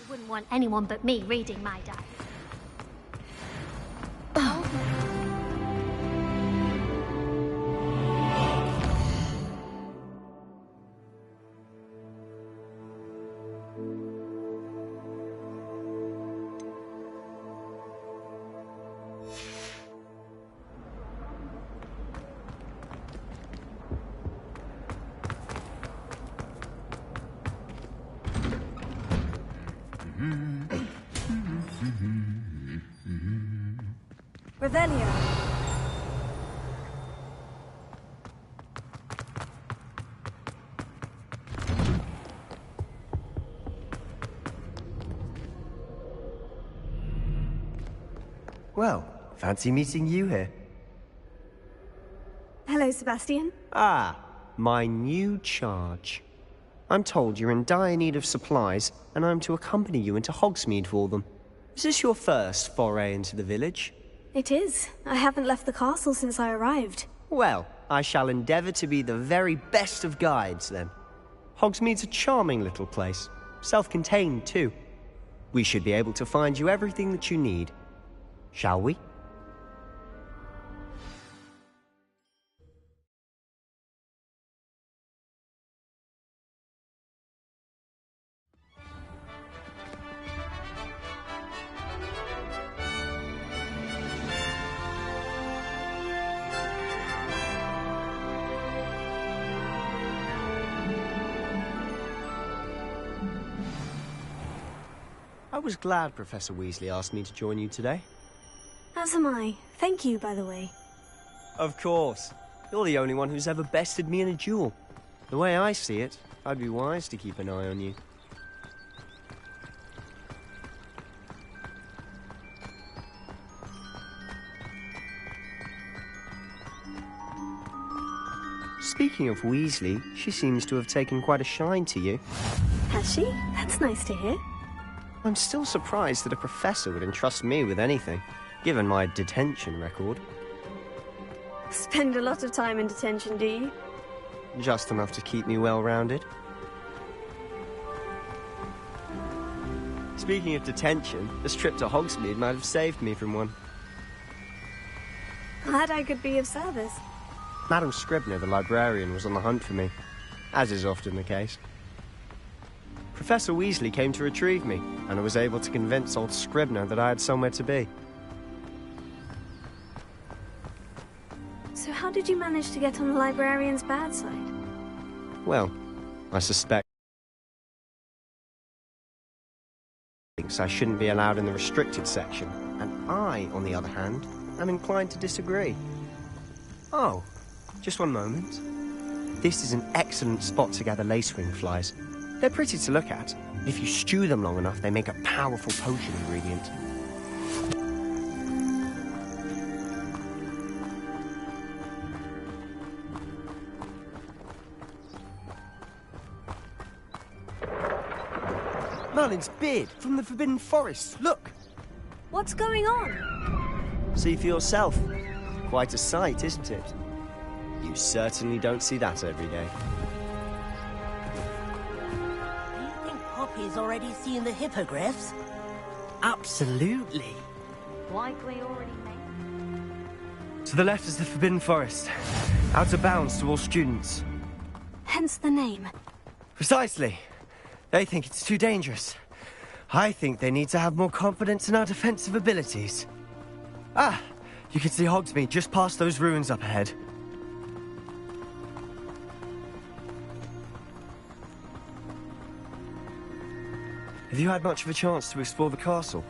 Wouldn't want anyone but me reading my diary. Revelio. Well, fancy meeting you here. Hello, Sebastian. Ah, my new charge. I'm told you're in dire need of supplies, and I'm to accompany you into Hogsmeade for them. Is this your first foray into the village? It is. I haven't left the castle since I arrived. Well, I shall endeavour to be the very best of guides, then. Hogsmeade's a charming little place. Self-contained, too. We should be able to find you everything that you need. Shall we? I was glad Professor Weasley asked me to join you today. As am I. Thank you, by the way. Of course. You're the only one who's ever bested me in a duel. The way I see it, I'd be wise to keep an eye on you. Speaking of Weasley, she seems to have taken quite a shine to you. Has she? That's nice to hear. I'm still surprised that a professor would entrust me with anything, given my detention record. Spend a lot of time in detention, do you? Just enough to keep me well-rounded. Speaking of detention, this trip to Hogsmeade might have saved me from one. Glad I could be of service. Madam Scribner, the librarian, was on the hunt for me, as is often the case. Professor Weasley came to retrieve me, and I was able to convince old Scribner that I had somewhere to be. So how did you manage to get on the librarian's bad side? Well, I suspect thinks I shouldn't be allowed in the restricted section, and I, on the other hand, am inclined to disagree. Oh, just one moment. This is an excellent spot to gather lacewing flies. They're pretty to look at. If you stew them long enough, they make a powerful potion ingredient. Merlin's beard from the Forbidden Forest. Look! What's going on? See for yourself. Quite a sight, isn't it? You certainly don't see that every day. Poppy's already seen the hippogriffs? Absolutely. Likely already made. To the left is the Forbidden Forest. Out of bounds to all students. Hence the name. Precisely. They think it's too dangerous. I think they need to have more confidence in our defensive abilities. Ah, you can see Hogsmeade just past those ruins up ahead. Have you had much of a chance to explore the castle?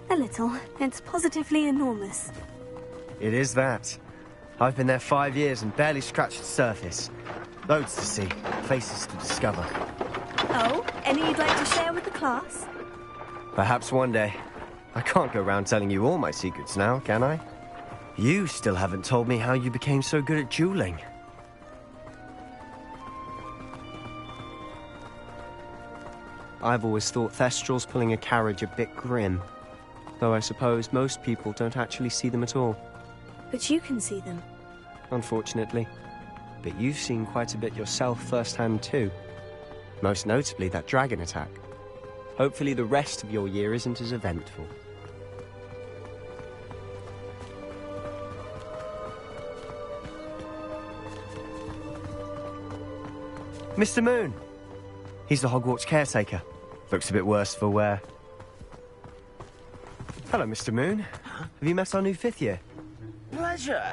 A little. It's positively enormous. It is that. I've been there 5 years and barely scratched the surface. Loads to see, places to discover. Oh, any you'd like to share with the class? Perhaps one day. I can't go around telling you all my secrets now, can I? You still haven't told me how you became so good at dueling. I've always thought Thestrals pulling a carriage a bit grim. Though I suppose most people don't actually see them at all. But you can see them. Unfortunately. But you've seen quite a bit yourself firsthand too. Most notably that dragon attack. Hopefully the rest of your year isn't as eventful. Mr. Moon! He's the Hogwarts caretaker. Looks a bit worse for wear. Hello, Mr. Moon. Have you met our new 5th year? Pleasure.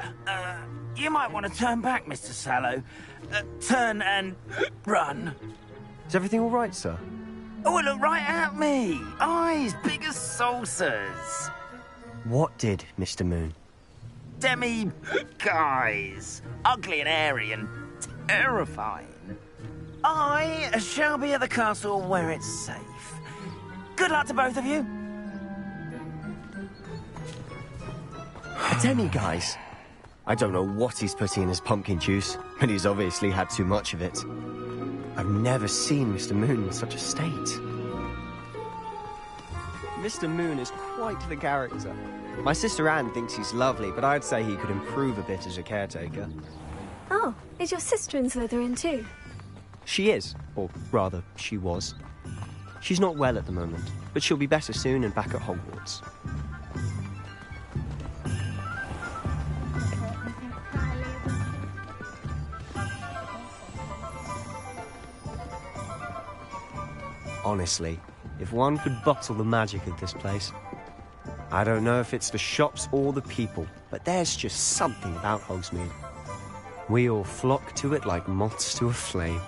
You might want to turn back, Mr. Sallow. Turn and run. Is everything all right, sir? Oh, look right at me. Eyes big as saucers. What did, Mr. Moon? Demi-guys. Ugly and airy and terrifying. I shall be at the castle where it's safe. Good luck to both of you. Demi-guys? I don't know what he's putting in his pumpkin juice, but he's obviously had too much of it. I've never seen Mr. Moon in such a state. Mr. Moon is quite the character. My sister Anne thinks he's lovely, but I'd say he could improve a bit as a caretaker. Oh, is your sister in Slytherin too? She is, or rather, she was. She's not well at the moment, but she'll be better soon and back at Hogwarts. Honestly, if one could bottle the magic of this place. I don't know if it's the shops or the people, but there's just something about Hogsmeade. We all flock to it like moths to a flame.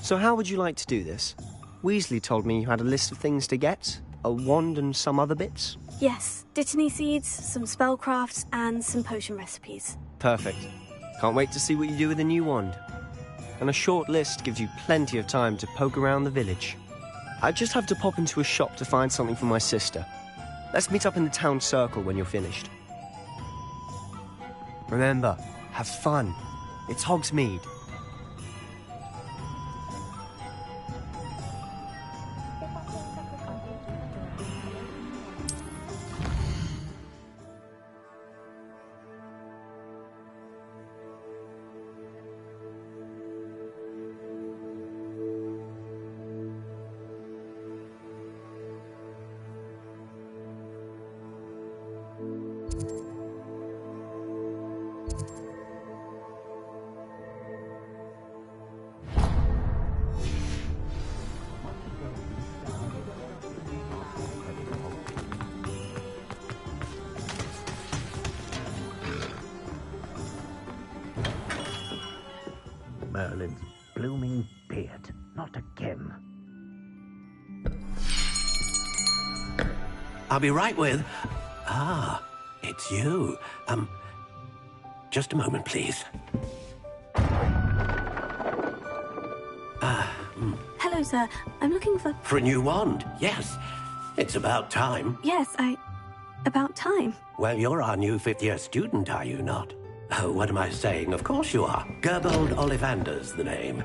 So how would you like to do this? Weasley told me you had a list of things to get, a wand and some other bits. Yes, dittany seeds, some spellcrafts, and some potion recipes. Perfect. Can't wait to see what you do with the new wand. And a short list gives you plenty of time to poke around the village. I just have to pop into a shop to find something for my sister. Let's meet up in the town circle when you're finished. Remember, have fun. It's Hogsmeade. Merlin's blooming beard. Not again. I'll be right with... Ah, it's you. Just a moment, please. Hello, sir. I'm looking for... For a new wand, yes. It's about time. Yes, about time. Well, you're our new 5th-year student, are you not? Oh, what am I saying? Of course you are. Gerbold Ollivander's the name.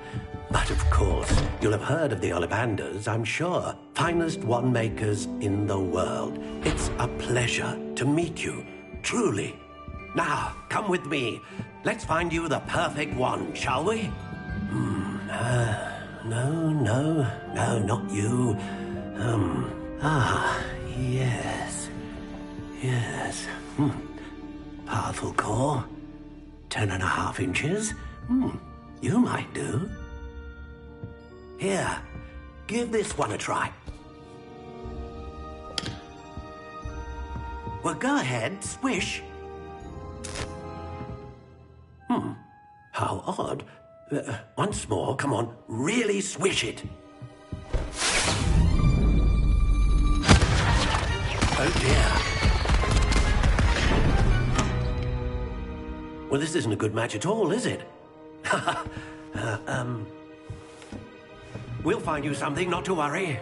But of course, you'll have heard of the Ollivanders, I'm sure. Finest wand makers in the world. It's a pleasure to meet you, truly. Now, come with me. Let's find you the perfect wand, shall we? No, not you. Yes. Powerful core. 10.5 inches. You might do. Here, give this one a try. Well, go ahead, swish. How odd. Once more, come on, really swish it. Oh dear. Well, this isn't a good match at all, is it? We'll find you something, not to worry.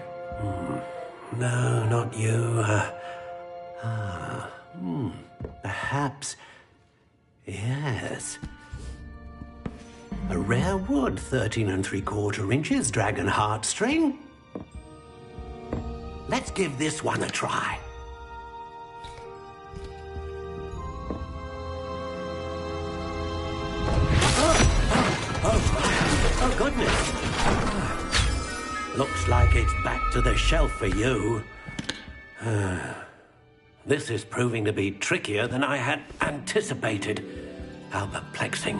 No, not you. Perhaps. Yes. A rare wood, 13 3/4 inches, dragon heartstring. Let's give this one a try. Oh, goodness. Looks like it's back to the shelf for you. This is proving to be trickier than I had anticipated. How perplexing.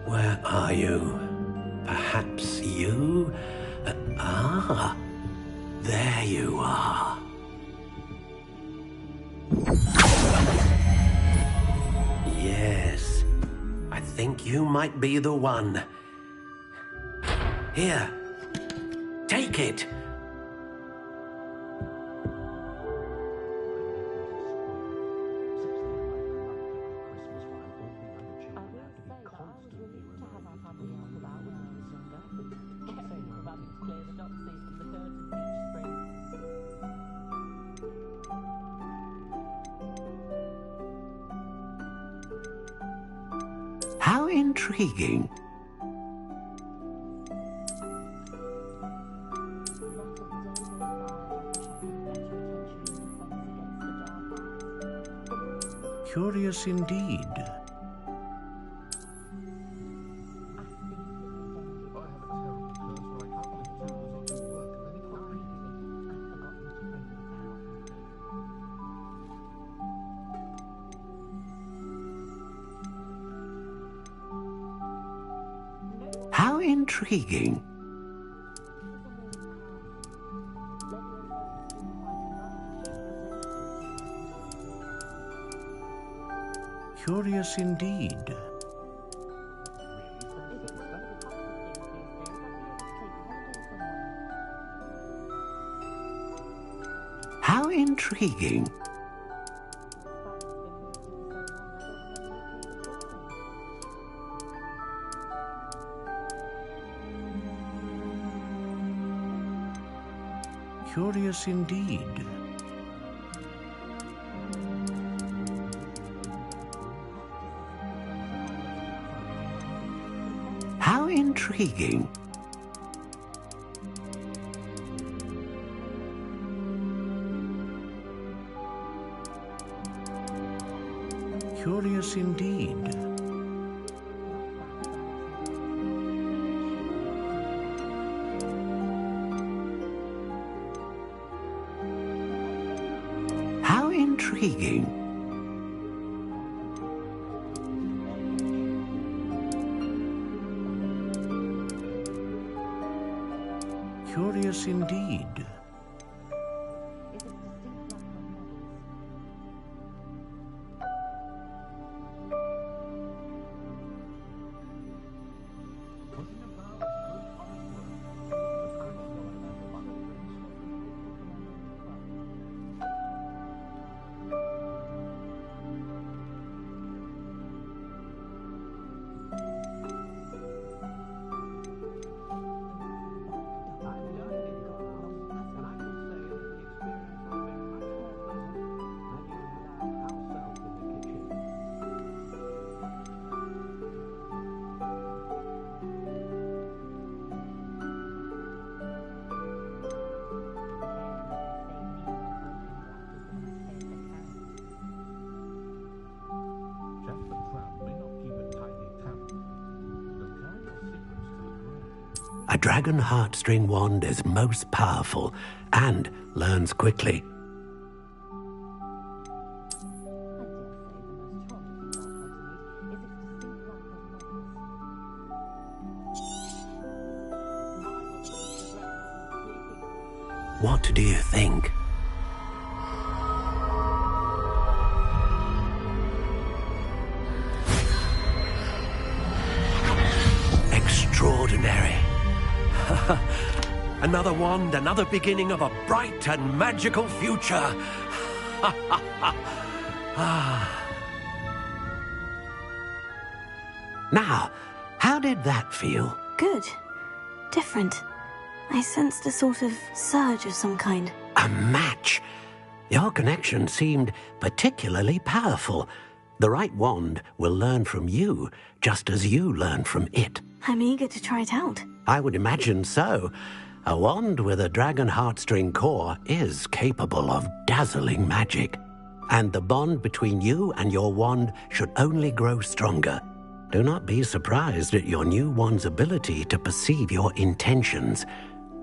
Where are you? Perhaps you? There you are. Yes, I think you might be the one. Here, take it. How intriguing. Curious indeed. How intriguing. Curious indeed. How intriguing. Curious indeed. How intriguing. Curious indeed. How intriguing. Curious indeed. A dragon heartstring wand is most powerful and learns quickly. What do you think? Extraordinary. Another wand, another beginning of a bright and magical future. Now, how did that feel? Good. Different. I sensed a sort of surge of some kind. A match? Your connection seemed particularly powerful. The right wand will learn from you, just as you learn from it. I'm eager to try it out. I would imagine so. A wand with a dragon heartstring core is capable of dazzling magic. And the bond between you and your wand should only grow stronger. Do not be surprised at your new wand's ability to perceive your intentions,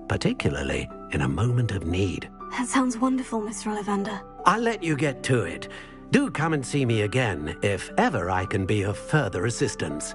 particularly in a moment of need. That sounds wonderful, Mr. Ollivander. I'll let you get to it. Do come and see me again if ever I can be of further assistance.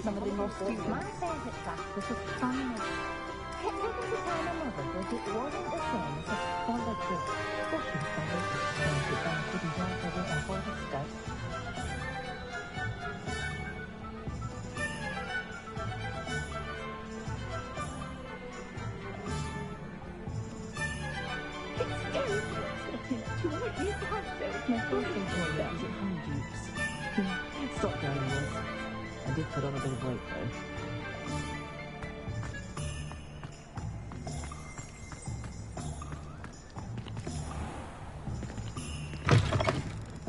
Some of the more students. My favourite class was astronomy. Technically, to tell my mother that it wasn't the same as astrology. But she said it I couldn't write it in a horoscope. It's scary. Too much you have there. My first employer was at Home Dukes. Stop going on this. I did put on a bit of weight, though.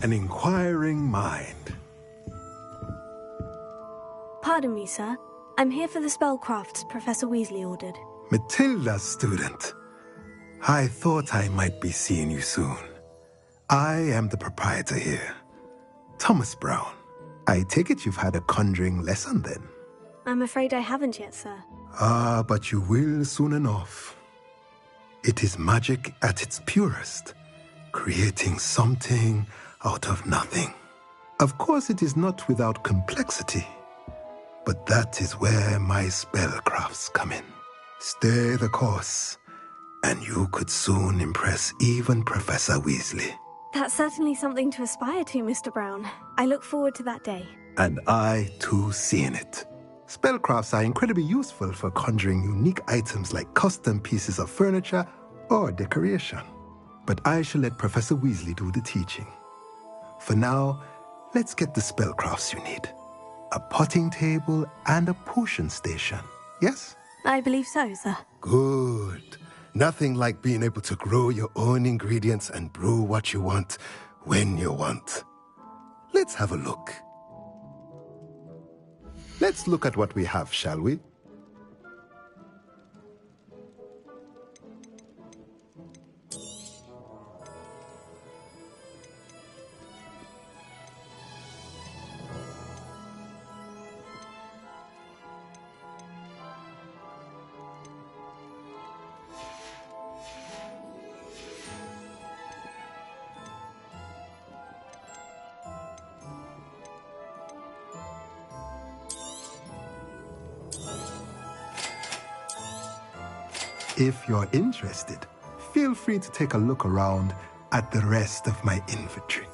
An inquiring mind. Pardon me, sir. I'm here for the spellcrafts Professor Weasley ordered. Matilda's student. I thought I might be seeing you soon. I am the proprietor here, Thomas Brown. I take it you've had a conjuring lesson then? I'm afraid I haven't yet, sir. Ah, but you will soon enough. It is magic at its purest, creating something out of nothing. Of course, it is not without complexity, but that is where my spellcrafts come in. Stay the course, and you could soon impress even Professor Weasley. That's certainly something to aspire to, Mr. Brown. I look forward to that day. And I, too, seeing it. Spellcrafts are incredibly useful for conjuring unique items like custom pieces of furniture or decoration. But I shall let Professor Weasley do the teaching. For now, let's get the spellcrafts you need. A potting table and a potion station, yes? I believe so, sir. Good. Nothing like being able to grow your own ingredients and brew what you want when you want. Let's have a look. Let's look at what we have, shall we? If you're interested, feel free to take a look around at the rest of my inventory.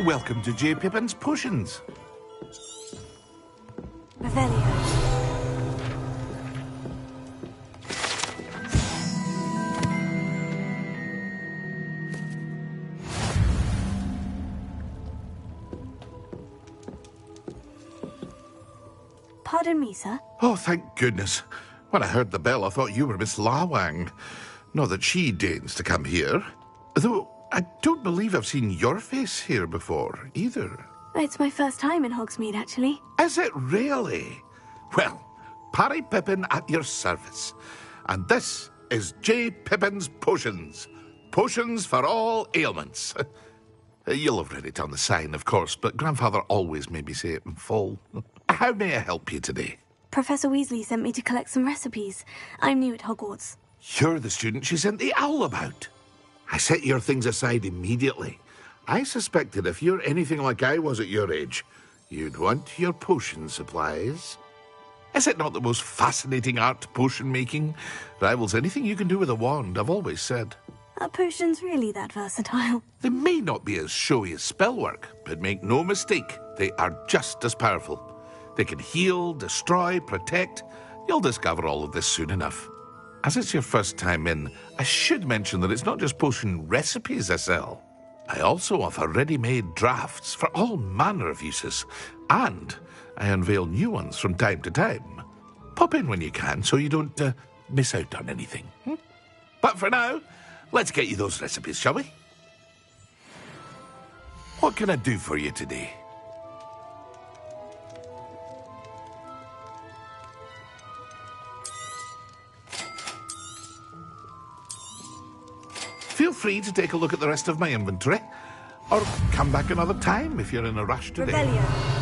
Welcome to J. Pippin's Potions. Revelio. Pardon me, sir. Oh, thank goodness. When I heard the bell, I thought you were Miss Lawang. Not that she deigns to come here. Though I don't believe I've seen your face here before, either. It's my first time in Hogsmeade, actually. Is it really? Well, Parry Pippin at your service. And this is J. Pippin's Potions. Potions for all ailments. You'll have read it on the sign, of course, but Grandfather always made me say it in full. How may I help you today? Professor Weasley sent me to collect some recipes. I'm new at Hogwarts. You're the student she sent the owl about. I set your things aside immediately. I suspected if you're anything like I was at your age, you'd want your potion supplies. Is it not the most fascinating art, potion making? Rivals anything you can do with a wand, I've always said. Are potions really that versatile? They may not be as showy as spellwork, but make no mistake, they are just as powerful. They can heal, destroy, protect. You'll discover all of this soon enough. As it's your first time in, I should mention that it's not just potion recipes I sell. I also offer ready-made drafts for all manner of uses, and I unveil new ones from time to time. Pop in when you can so you don't miss out on anything. But for now, let's get you those recipes, shall we? What can I do for you today? Feel free to take a look at the rest of my inventory, or come back another time if you're in a rush today. Revelio.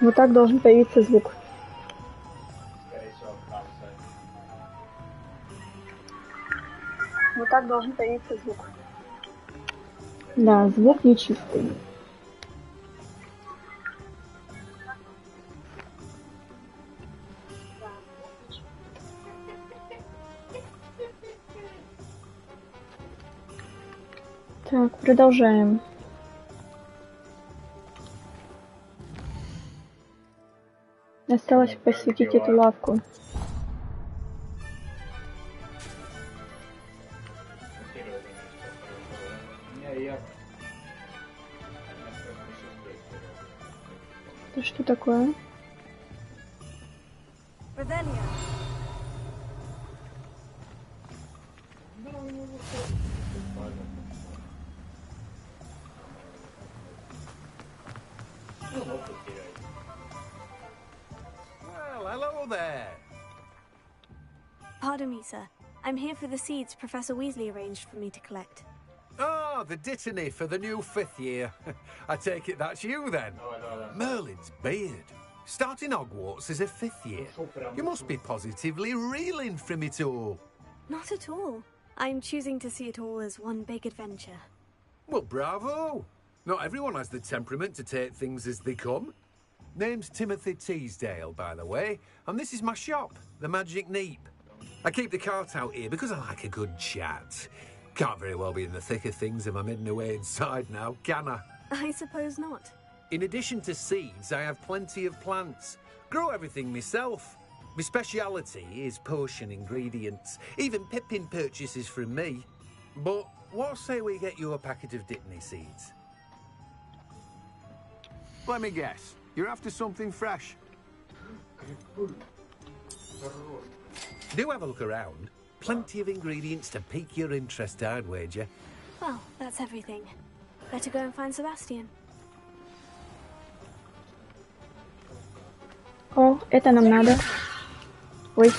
Вот так должен появиться звук. Вот так должен появиться звук. Да, звук нечистый. Так, продолжаем. Осталось посетить эту лавку. Это что такое? Hello there. Pardon me, sir. I'm here for the seeds Professor Weasley arranged for me to collect. Ah, the dittany for the new 5th year. I take it that's you then. Merlin's beard. Starting Hogwarts as a 5th year. You must be positively reeling from it all. Not at all. I'm choosing to see it all as one big adventure. Well, bravo. Not everyone has the temperament to take things as they come. Name's Timothy Teasdale, by the way, and this is my shop, the Magic Neep. I keep the cart out here because I like a good chat. Can't very well be in the thick of things if I'm hidden away inside now, can I? I suppose not. In addition to seeds, I have plenty of plants. Grow everything myself. My speciality is potion ingredients. Even Pippin purchases from me. But what say we get you a packet of dittany seeds? Let me guess. You're after something fresh. Do have a look around. Plenty of ingredients to pique your interest, I'd wager. Well, that's everything. Better go and find Sebastian. О, это нам надо. Ой.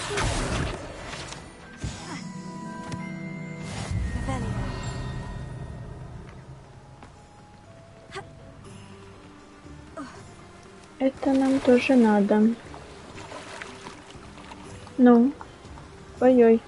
Это нам тоже надо. Ну, ой-ой.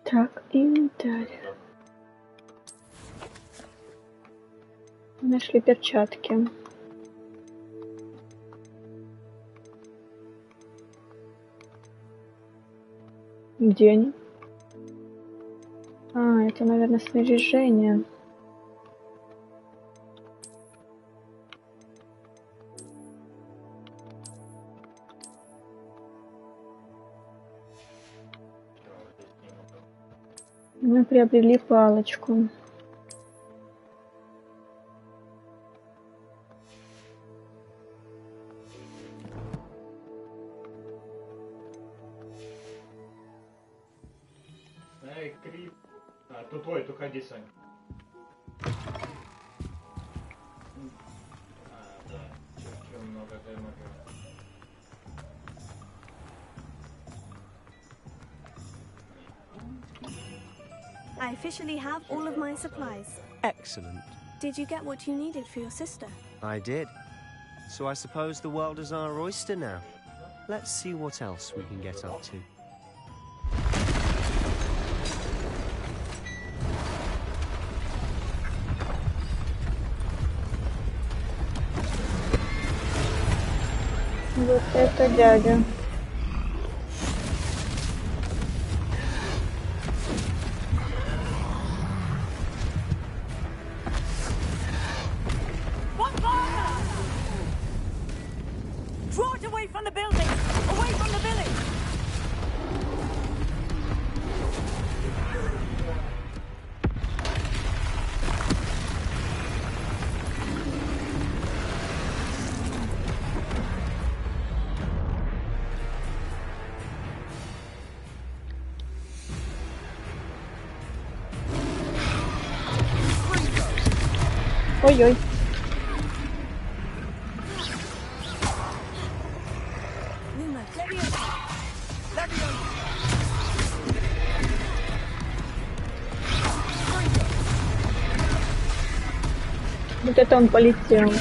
Так, инвентарь. Нашли перчатки. Где они? А, это, наверное, снаряжение. Мы приобрели палочку. твой, только ходи, Сань. Да, чё много демага. I officially have all of my supplies. Excellent. Did you get what you needed for your sister? I did. So I suppose the world is our oyster now. Let's see what else we can get up to. Вот это дядя. Draw it away from the building! Away from the village! Ой-ой. Вот это он полетел.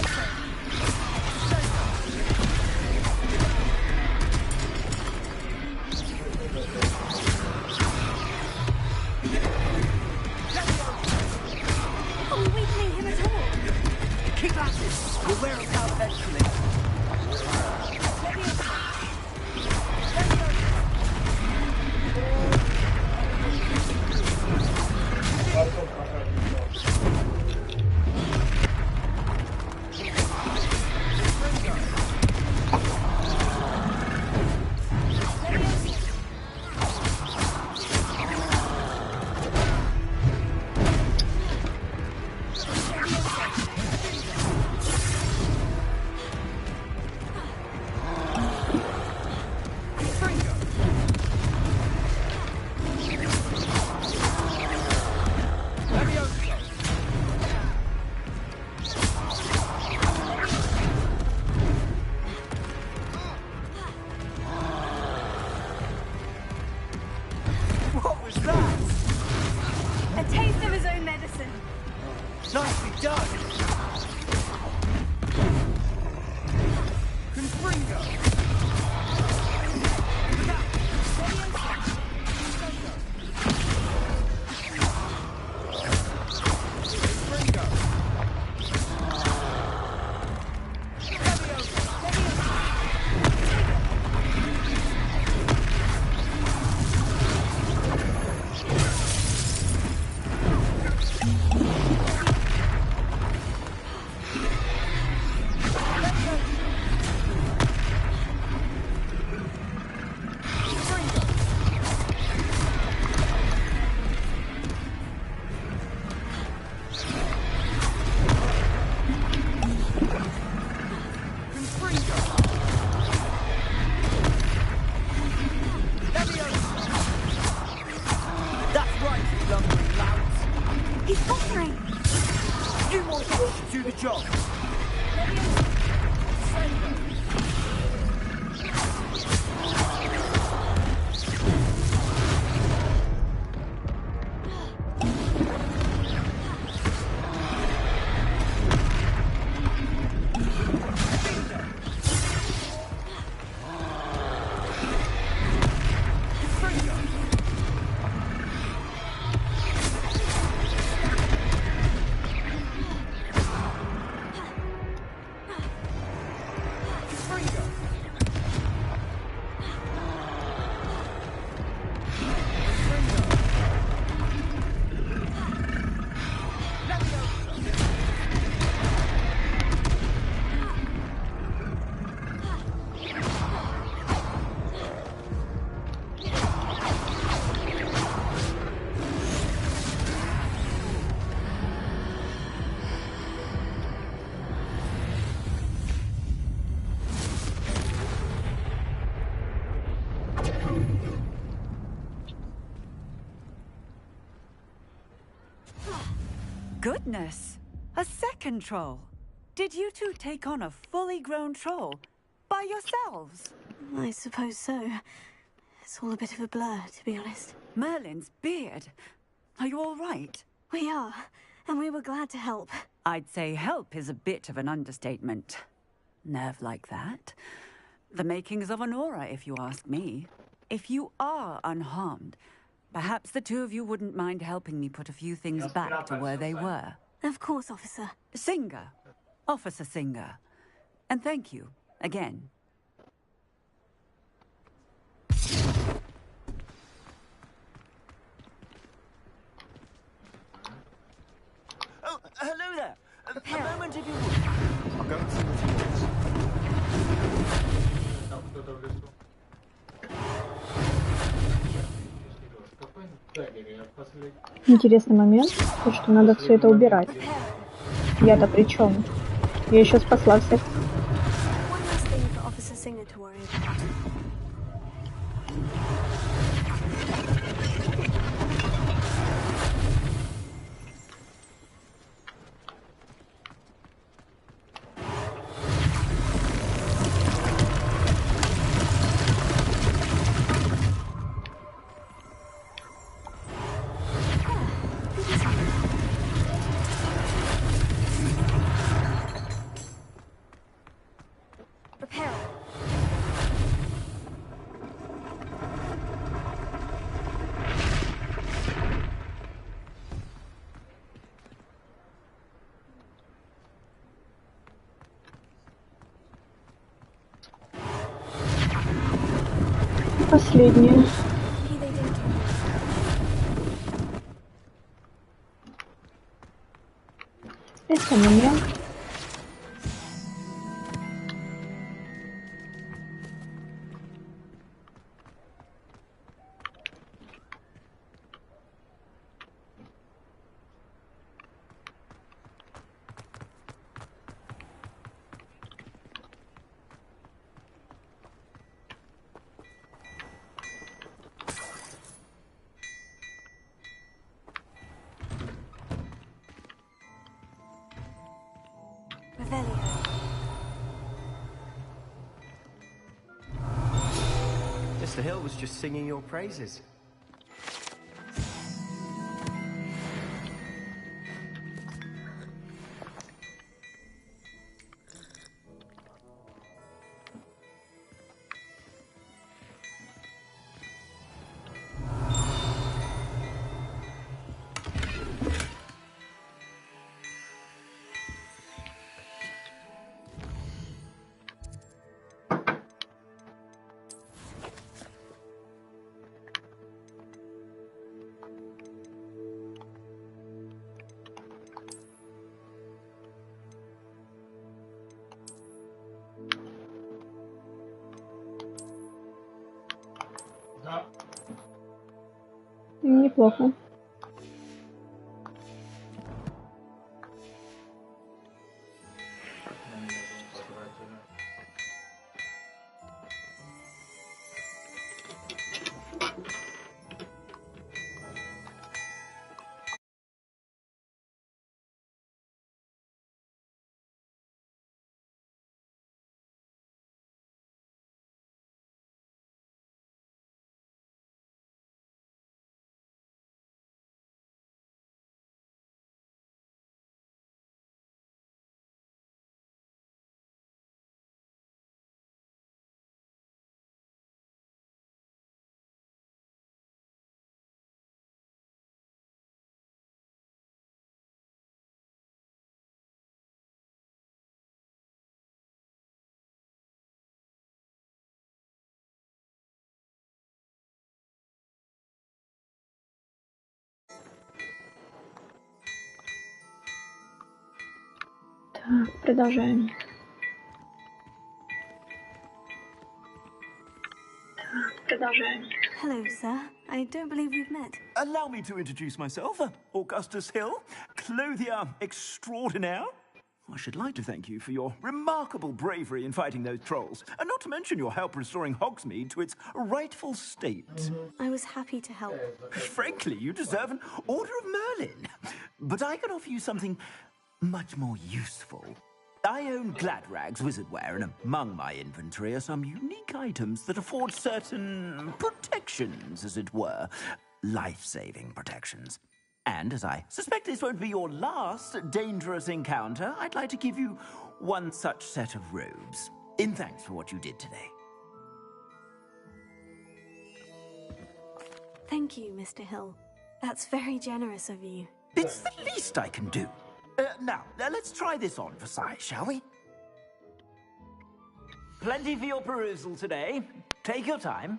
goodness! A second troll. Did you two take on a fully grown troll by yourselves? I suppose so. It's all a bit of a blur, to be honest. Merlin's beard. Are you all right? We are, and we were glad to help. I'd say help is a bit of an understatement. Nerve like that. The makings of an aura, if you ask me. If you are unharmed, perhaps the two of you wouldn't mind helping me put a few things back to where they were. Of course, officer. Singer. Officer Singer. And thank you, again. Oh, hello there. A moment if you would. I'll go and see what he wants. Интересный момент, то что надо все это убирать. Я-то при чем? Я еще спасла всех. One last thing for Officer Singer to worry about. Последнее. Это меня. Mr. Hill was just singing your praises. Неплохо. Так, продолжаем. Hello, sir. I don't believe we've met. Allow me to introduce myself, Augustus Hill, clothier extraordinaire. I should like to thank you for your remarkable bravery in fighting those trolls, and not to mention your help restoring Hogsmeade to its rightful state. I was happy to help. Frankly, you deserve an Order of Merlin. but I can offer you something much more useful. I own Gladrag's wizardware, and among my inventory are some unique items that afford certain protections, as it were. Life-saving protections. And as I suspect this won't be your last dangerous encounter, I'd like to give you one such set of robes, in thanks for what you did today. Thank you, Mr. Hill. That's very generous of you. It's the least I can do. Now, let's try this on for size, shall we? Plenty for your perusal today. Take your time.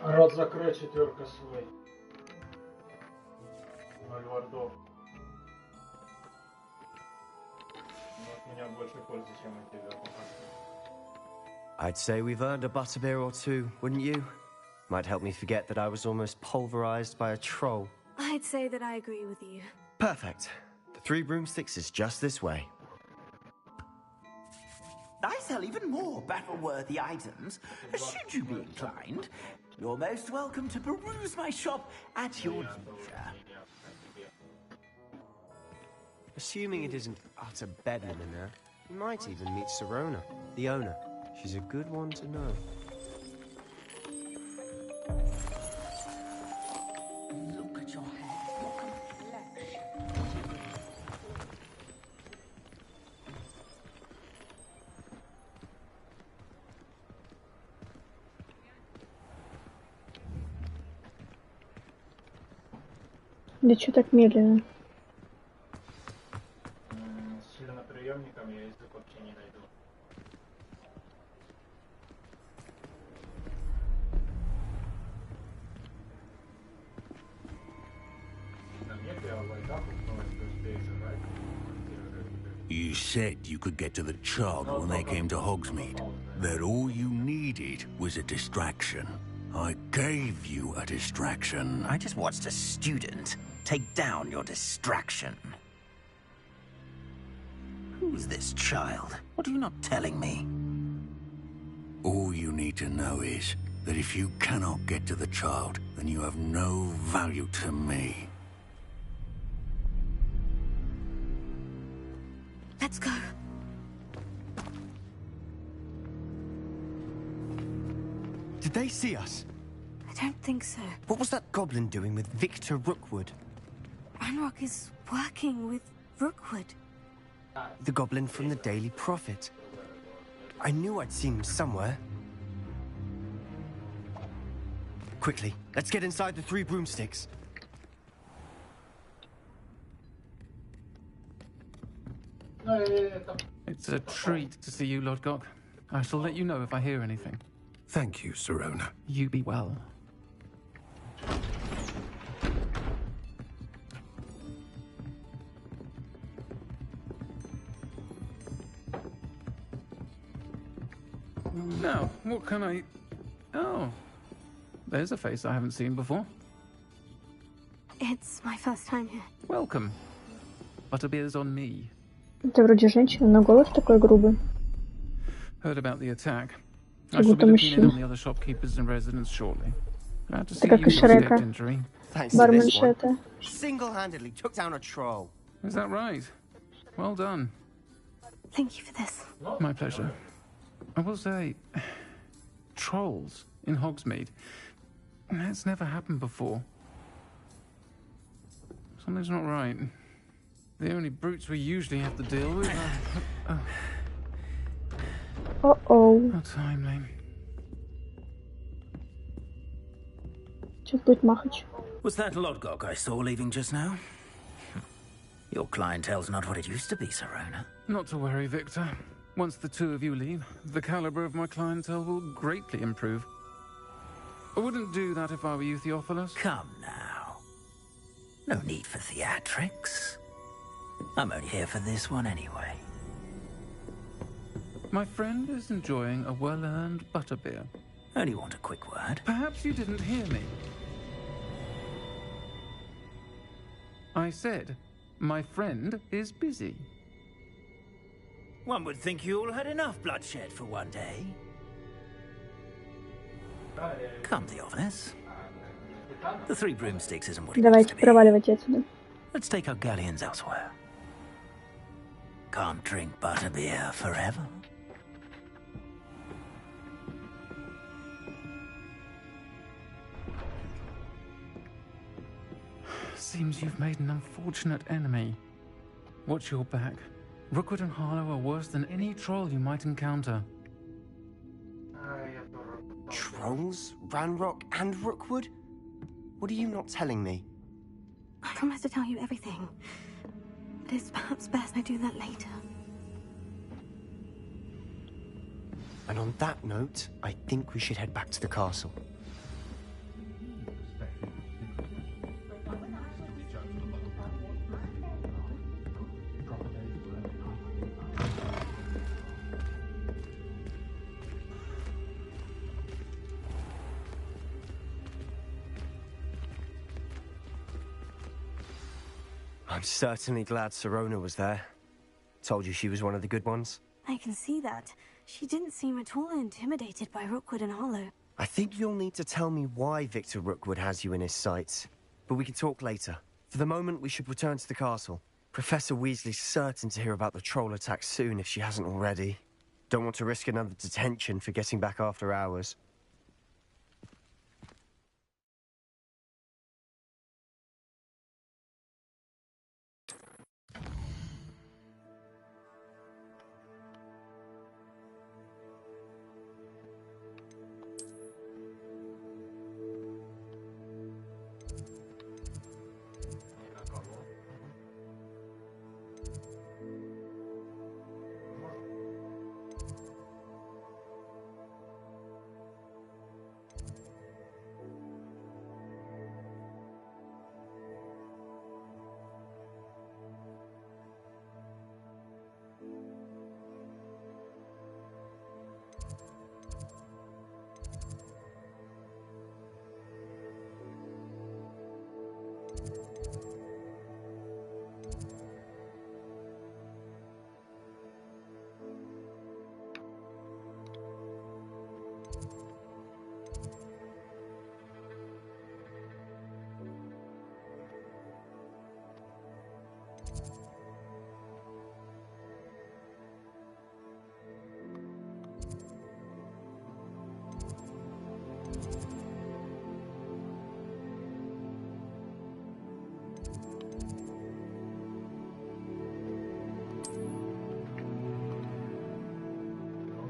Рад закрыть, четверка свой. 0 вардов. От меня больше пользы, чем от тебя, пока что. I'd say we've earned a butterbeer or two, wouldn't you? Might help me forget that I was almost pulverized by a troll. I'd say that I agree with you. Perfect. The 3 broomsticks is just this way. I sell even more battle-worthy items. Should you be inclined, you're most welcome to peruse my shop at your leisure. Assuming it isn't utter bedlam in there, you might even meet Sirona, the owner. She's a good one to know. Look at your hair. Your complexion. Да что так медленно? С членоприемником я язык вообще не найду. You said you could get to the Chog when they came to Hogsmeade. That all you needed was a distraction. I gave you a distraction. I just watched a student take down your distraction. Who's this child? What are you not telling me? All you need to know is that if you cannot get to the child, then you have no value to me. Let's go. Did they see us? I don't think so. What was that goblin doing with Victor Rookwood? Ranrok is working with Rookwood. The goblin from the Daily Prophet. I knew I'd seen him somewhere. Quickly, let's get inside the 3 broomsticks. It's a treat to see you, Lord Gok. I shall let you know if I hear anything. Thank you, Sirona. You be well. Now, what can I... Oh, there's a face I haven't seen before. It's my first time here. Welcome. Butterbeer's on me. Это вроде женщина, но голос такой грубый. Heard about the attack. I Как shall будто be looking in мужчина. on the other shopkeepers and residents shortly. Glad to see Это как you и Шрека. escaped injury. Thanks to this Барменша one. это. Single-handedly took down a troll. Is that right? Well done. Thank you for this. My pleasure. I will say, trolls in Hogsmeade. That's never happened before. Something's not right. The only brutes we usually have to deal with are... О-оу. How timely. Сейчас будет махач. Was that Lodgok I saw leaving just now? Your clientele's not what it used to be, Sirona. Not to worry, Victor. Once the 2 of you leave, the caliber of my clientele will greatly improve. I wouldn't do that if I were you, Theophilus. Come now. No need for theatrics. I'm only here for this one anyway. My friend is enjoying a well-earned butterbeer. Only want a quick word. Perhaps you didn't hear me. I said, my friend is busy. One would think you all had enough bloodshed for one day. Come, Theophilus. The Three Broomsticks isn't what it used Давайте to be. проваливайте отсюда. Let's take our galleons elsewhere. Can't drink butterbeer forever. Seems you've made an unfortunate enemy. Watch your back. Rookwood and Harlow are worse than any troll you might encounter. Trolls? Ranrok and Rookwood? What are you not telling me? I promise to tell you everything. But it's perhaps best I do that later. And on that note, I think we should head back to the castle. I'm certainly glad Sirona was there. Told you she was one of the good ones. I can see that. She didn't seem at all intimidated by Rookwood and Harlow. I think you'll need to tell me why Victor Rookwood has you in his sights. But we can talk later. For the moment, we should return to the castle. Professor Weasley's certain to hear about the troll attack soon if she hasn't already. Don't want to risk another detention for getting back after hours.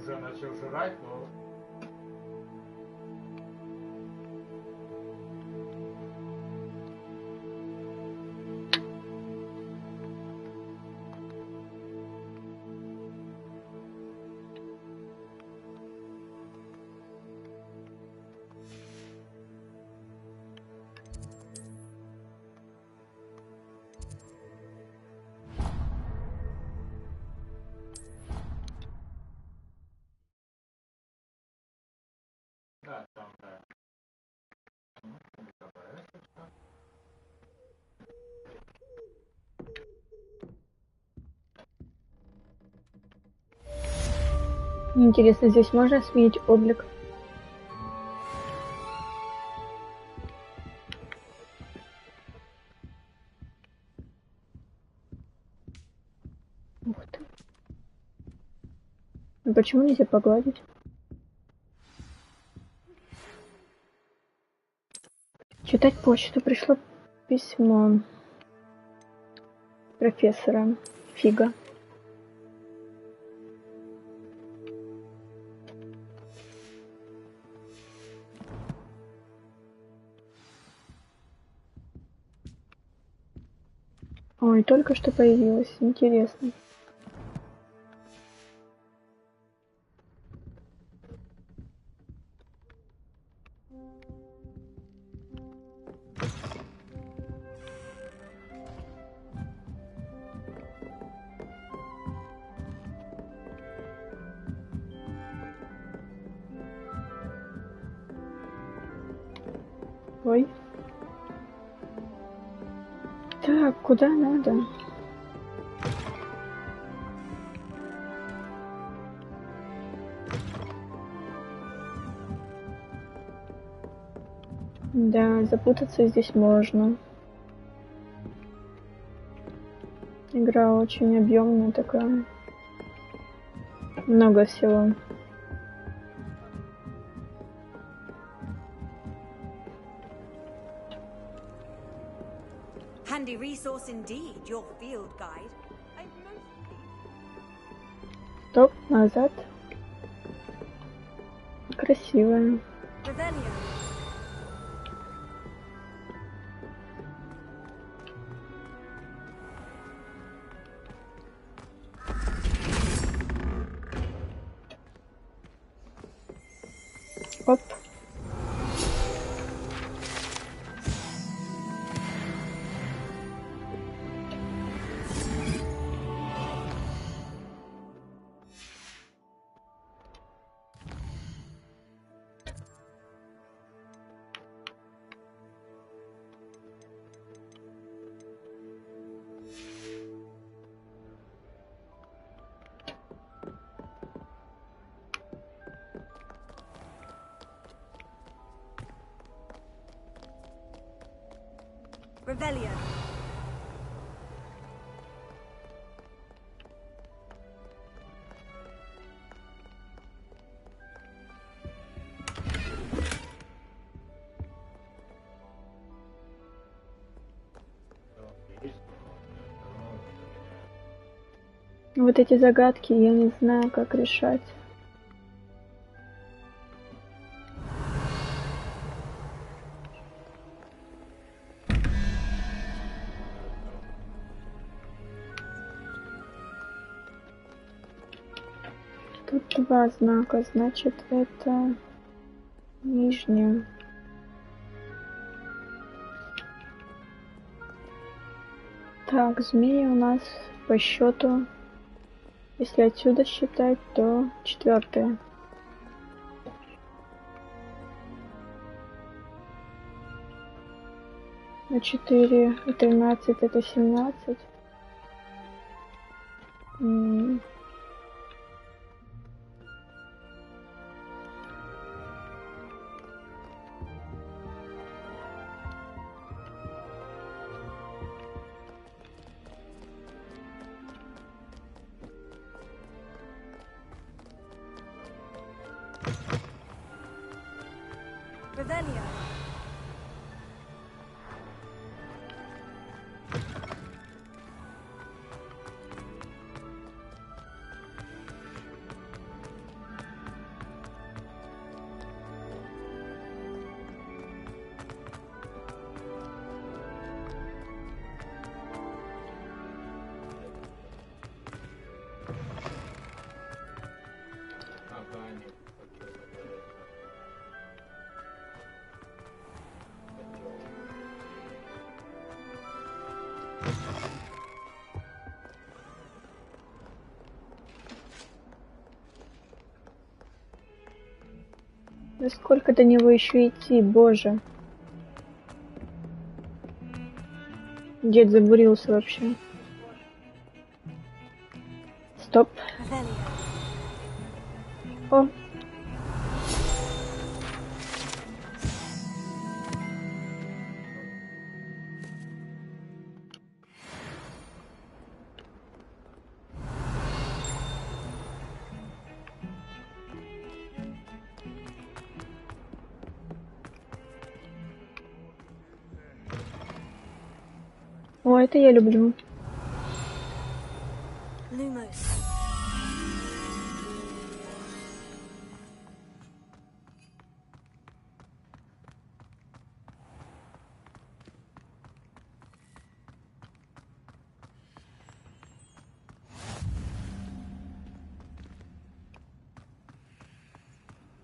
Уже начал жрать, но... Да, там, да. Интересно, здесь можно сменить облик? Ух ты. А почему нельзя погладить? Читать почту. Пришло письмо профессора Фига. Ой, только что появилось. Интересно. Ой. Так, куда надо? Да, запутаться здесь можно. Игра очень объемная такая. Много всего. Handy resource indeed, your field guide. Стоп, назад. Красивая. Revelio. Оп. Revelio. Вот эти загадки я не знаю, как решать. Тут два знака, значит это нижняя. Так, змеи у нас по счету, если отсюда считать, то 4-я. На 4 и 13 это 17. Revelio. Да сколько до него еще идти, боже. Дед забурился вообще. Стоп. О. О, это я люблю. Lumos.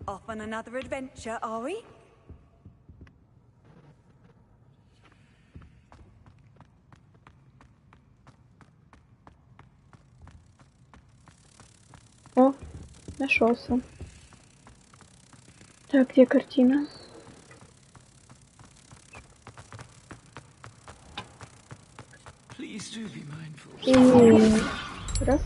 Off on another adventure, are we? О, нашелся. Так, где картина? Please do be mindful. И раз.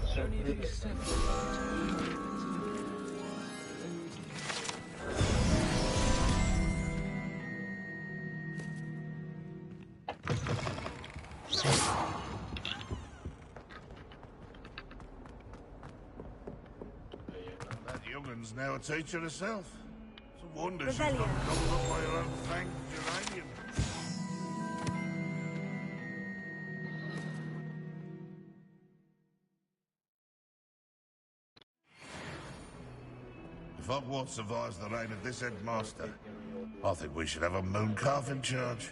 That youngun's now a teacher herself. It's a wonder she's not gobbled up by her own fanged uranium. If Hogwarts survives the reign of this headmaster, I think we should have a mooncalf in charge.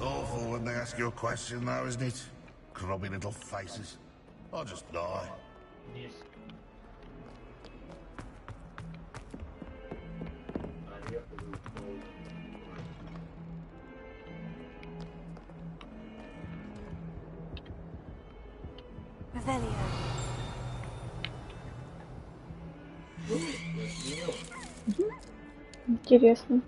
Awful when they ask you a question though, isn't it? Grubby little faces. I'll just die. Revelio. Интересно.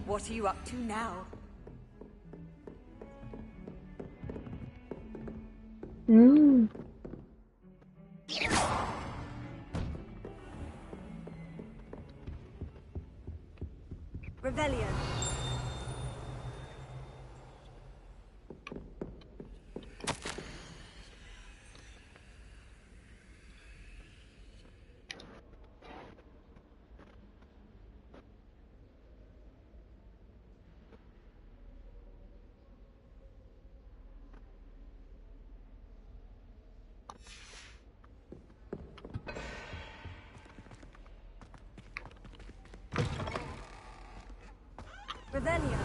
What are you up to now? Rebellion. Rebellion.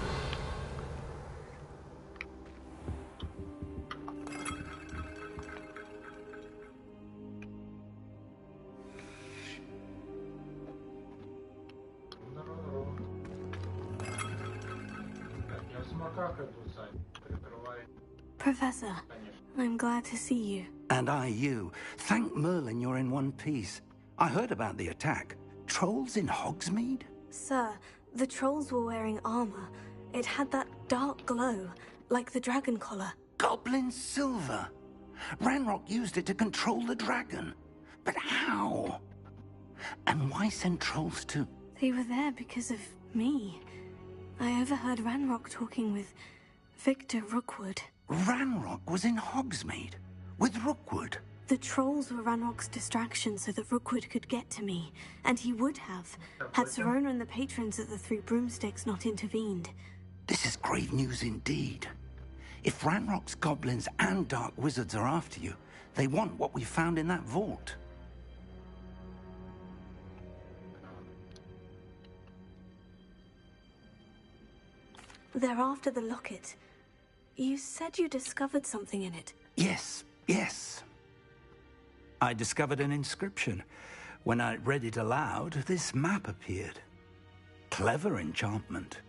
Professor, I'm glad to see you. And I you. Thank Merlin you're in one piece. I heard about the attack. Trolls in Hogsmeade? Sir, the trolls were wearing armor. It had that dark glow, like the dragon collar. Goblin silver. Ranrok used it to control the dragon. But how? And why send trolls to... They were there because of me. I overheard Ranrok talking with Victor Rookwood. Ranrok was in Hogsmeade? With Rookwood? The trolls were Ranrock's distraction so that Rookwood could get to me. And he would have, had Serona and the patrons at the Three Broomsticks not intervened. This is grave news indeed. If Ranrock's goblins and dark wizards are after you, they want what we found in that vault. They're after the locket. You said you discovered something in it. Yes, yes. I discovered an inscription. When I read it aloud, this map appeared. Clever enchantment.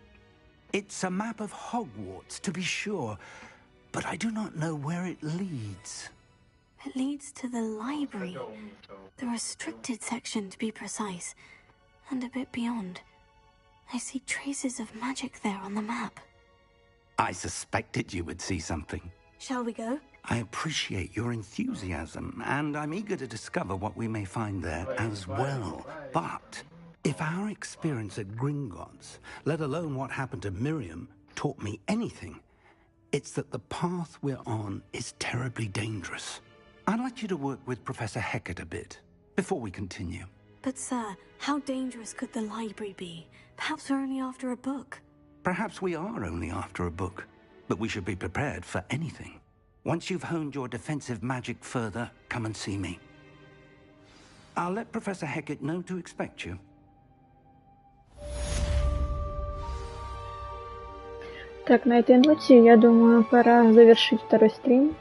It's a map of Hogwarts, to be sure, but I do not know where it leads. It leads to the library. The restricted section, to be precise. And a bit beyond. I see traces of magic there on the map. I suspected you would see something. Shall we go? I appreciate your enthusiasm, and I'm eager to discover what we may find there as well. But if our experience at Gringotts, let alone what happened to Miriam, taught me anything, it's that the path we're on is terribly dangerous. I'd like you to work with Professor Hecat a bit, before we continue. But sir, how dangerous could the library be? Perhaps we're only after a book. Perhaps we are only after a book, but we should be prepared for anything. Once you've honed your defensive magic further, come and see me. I'll let Professor Hecat know to expect you. Так, на этой ноте, я думаю, пора завершить второй стрим.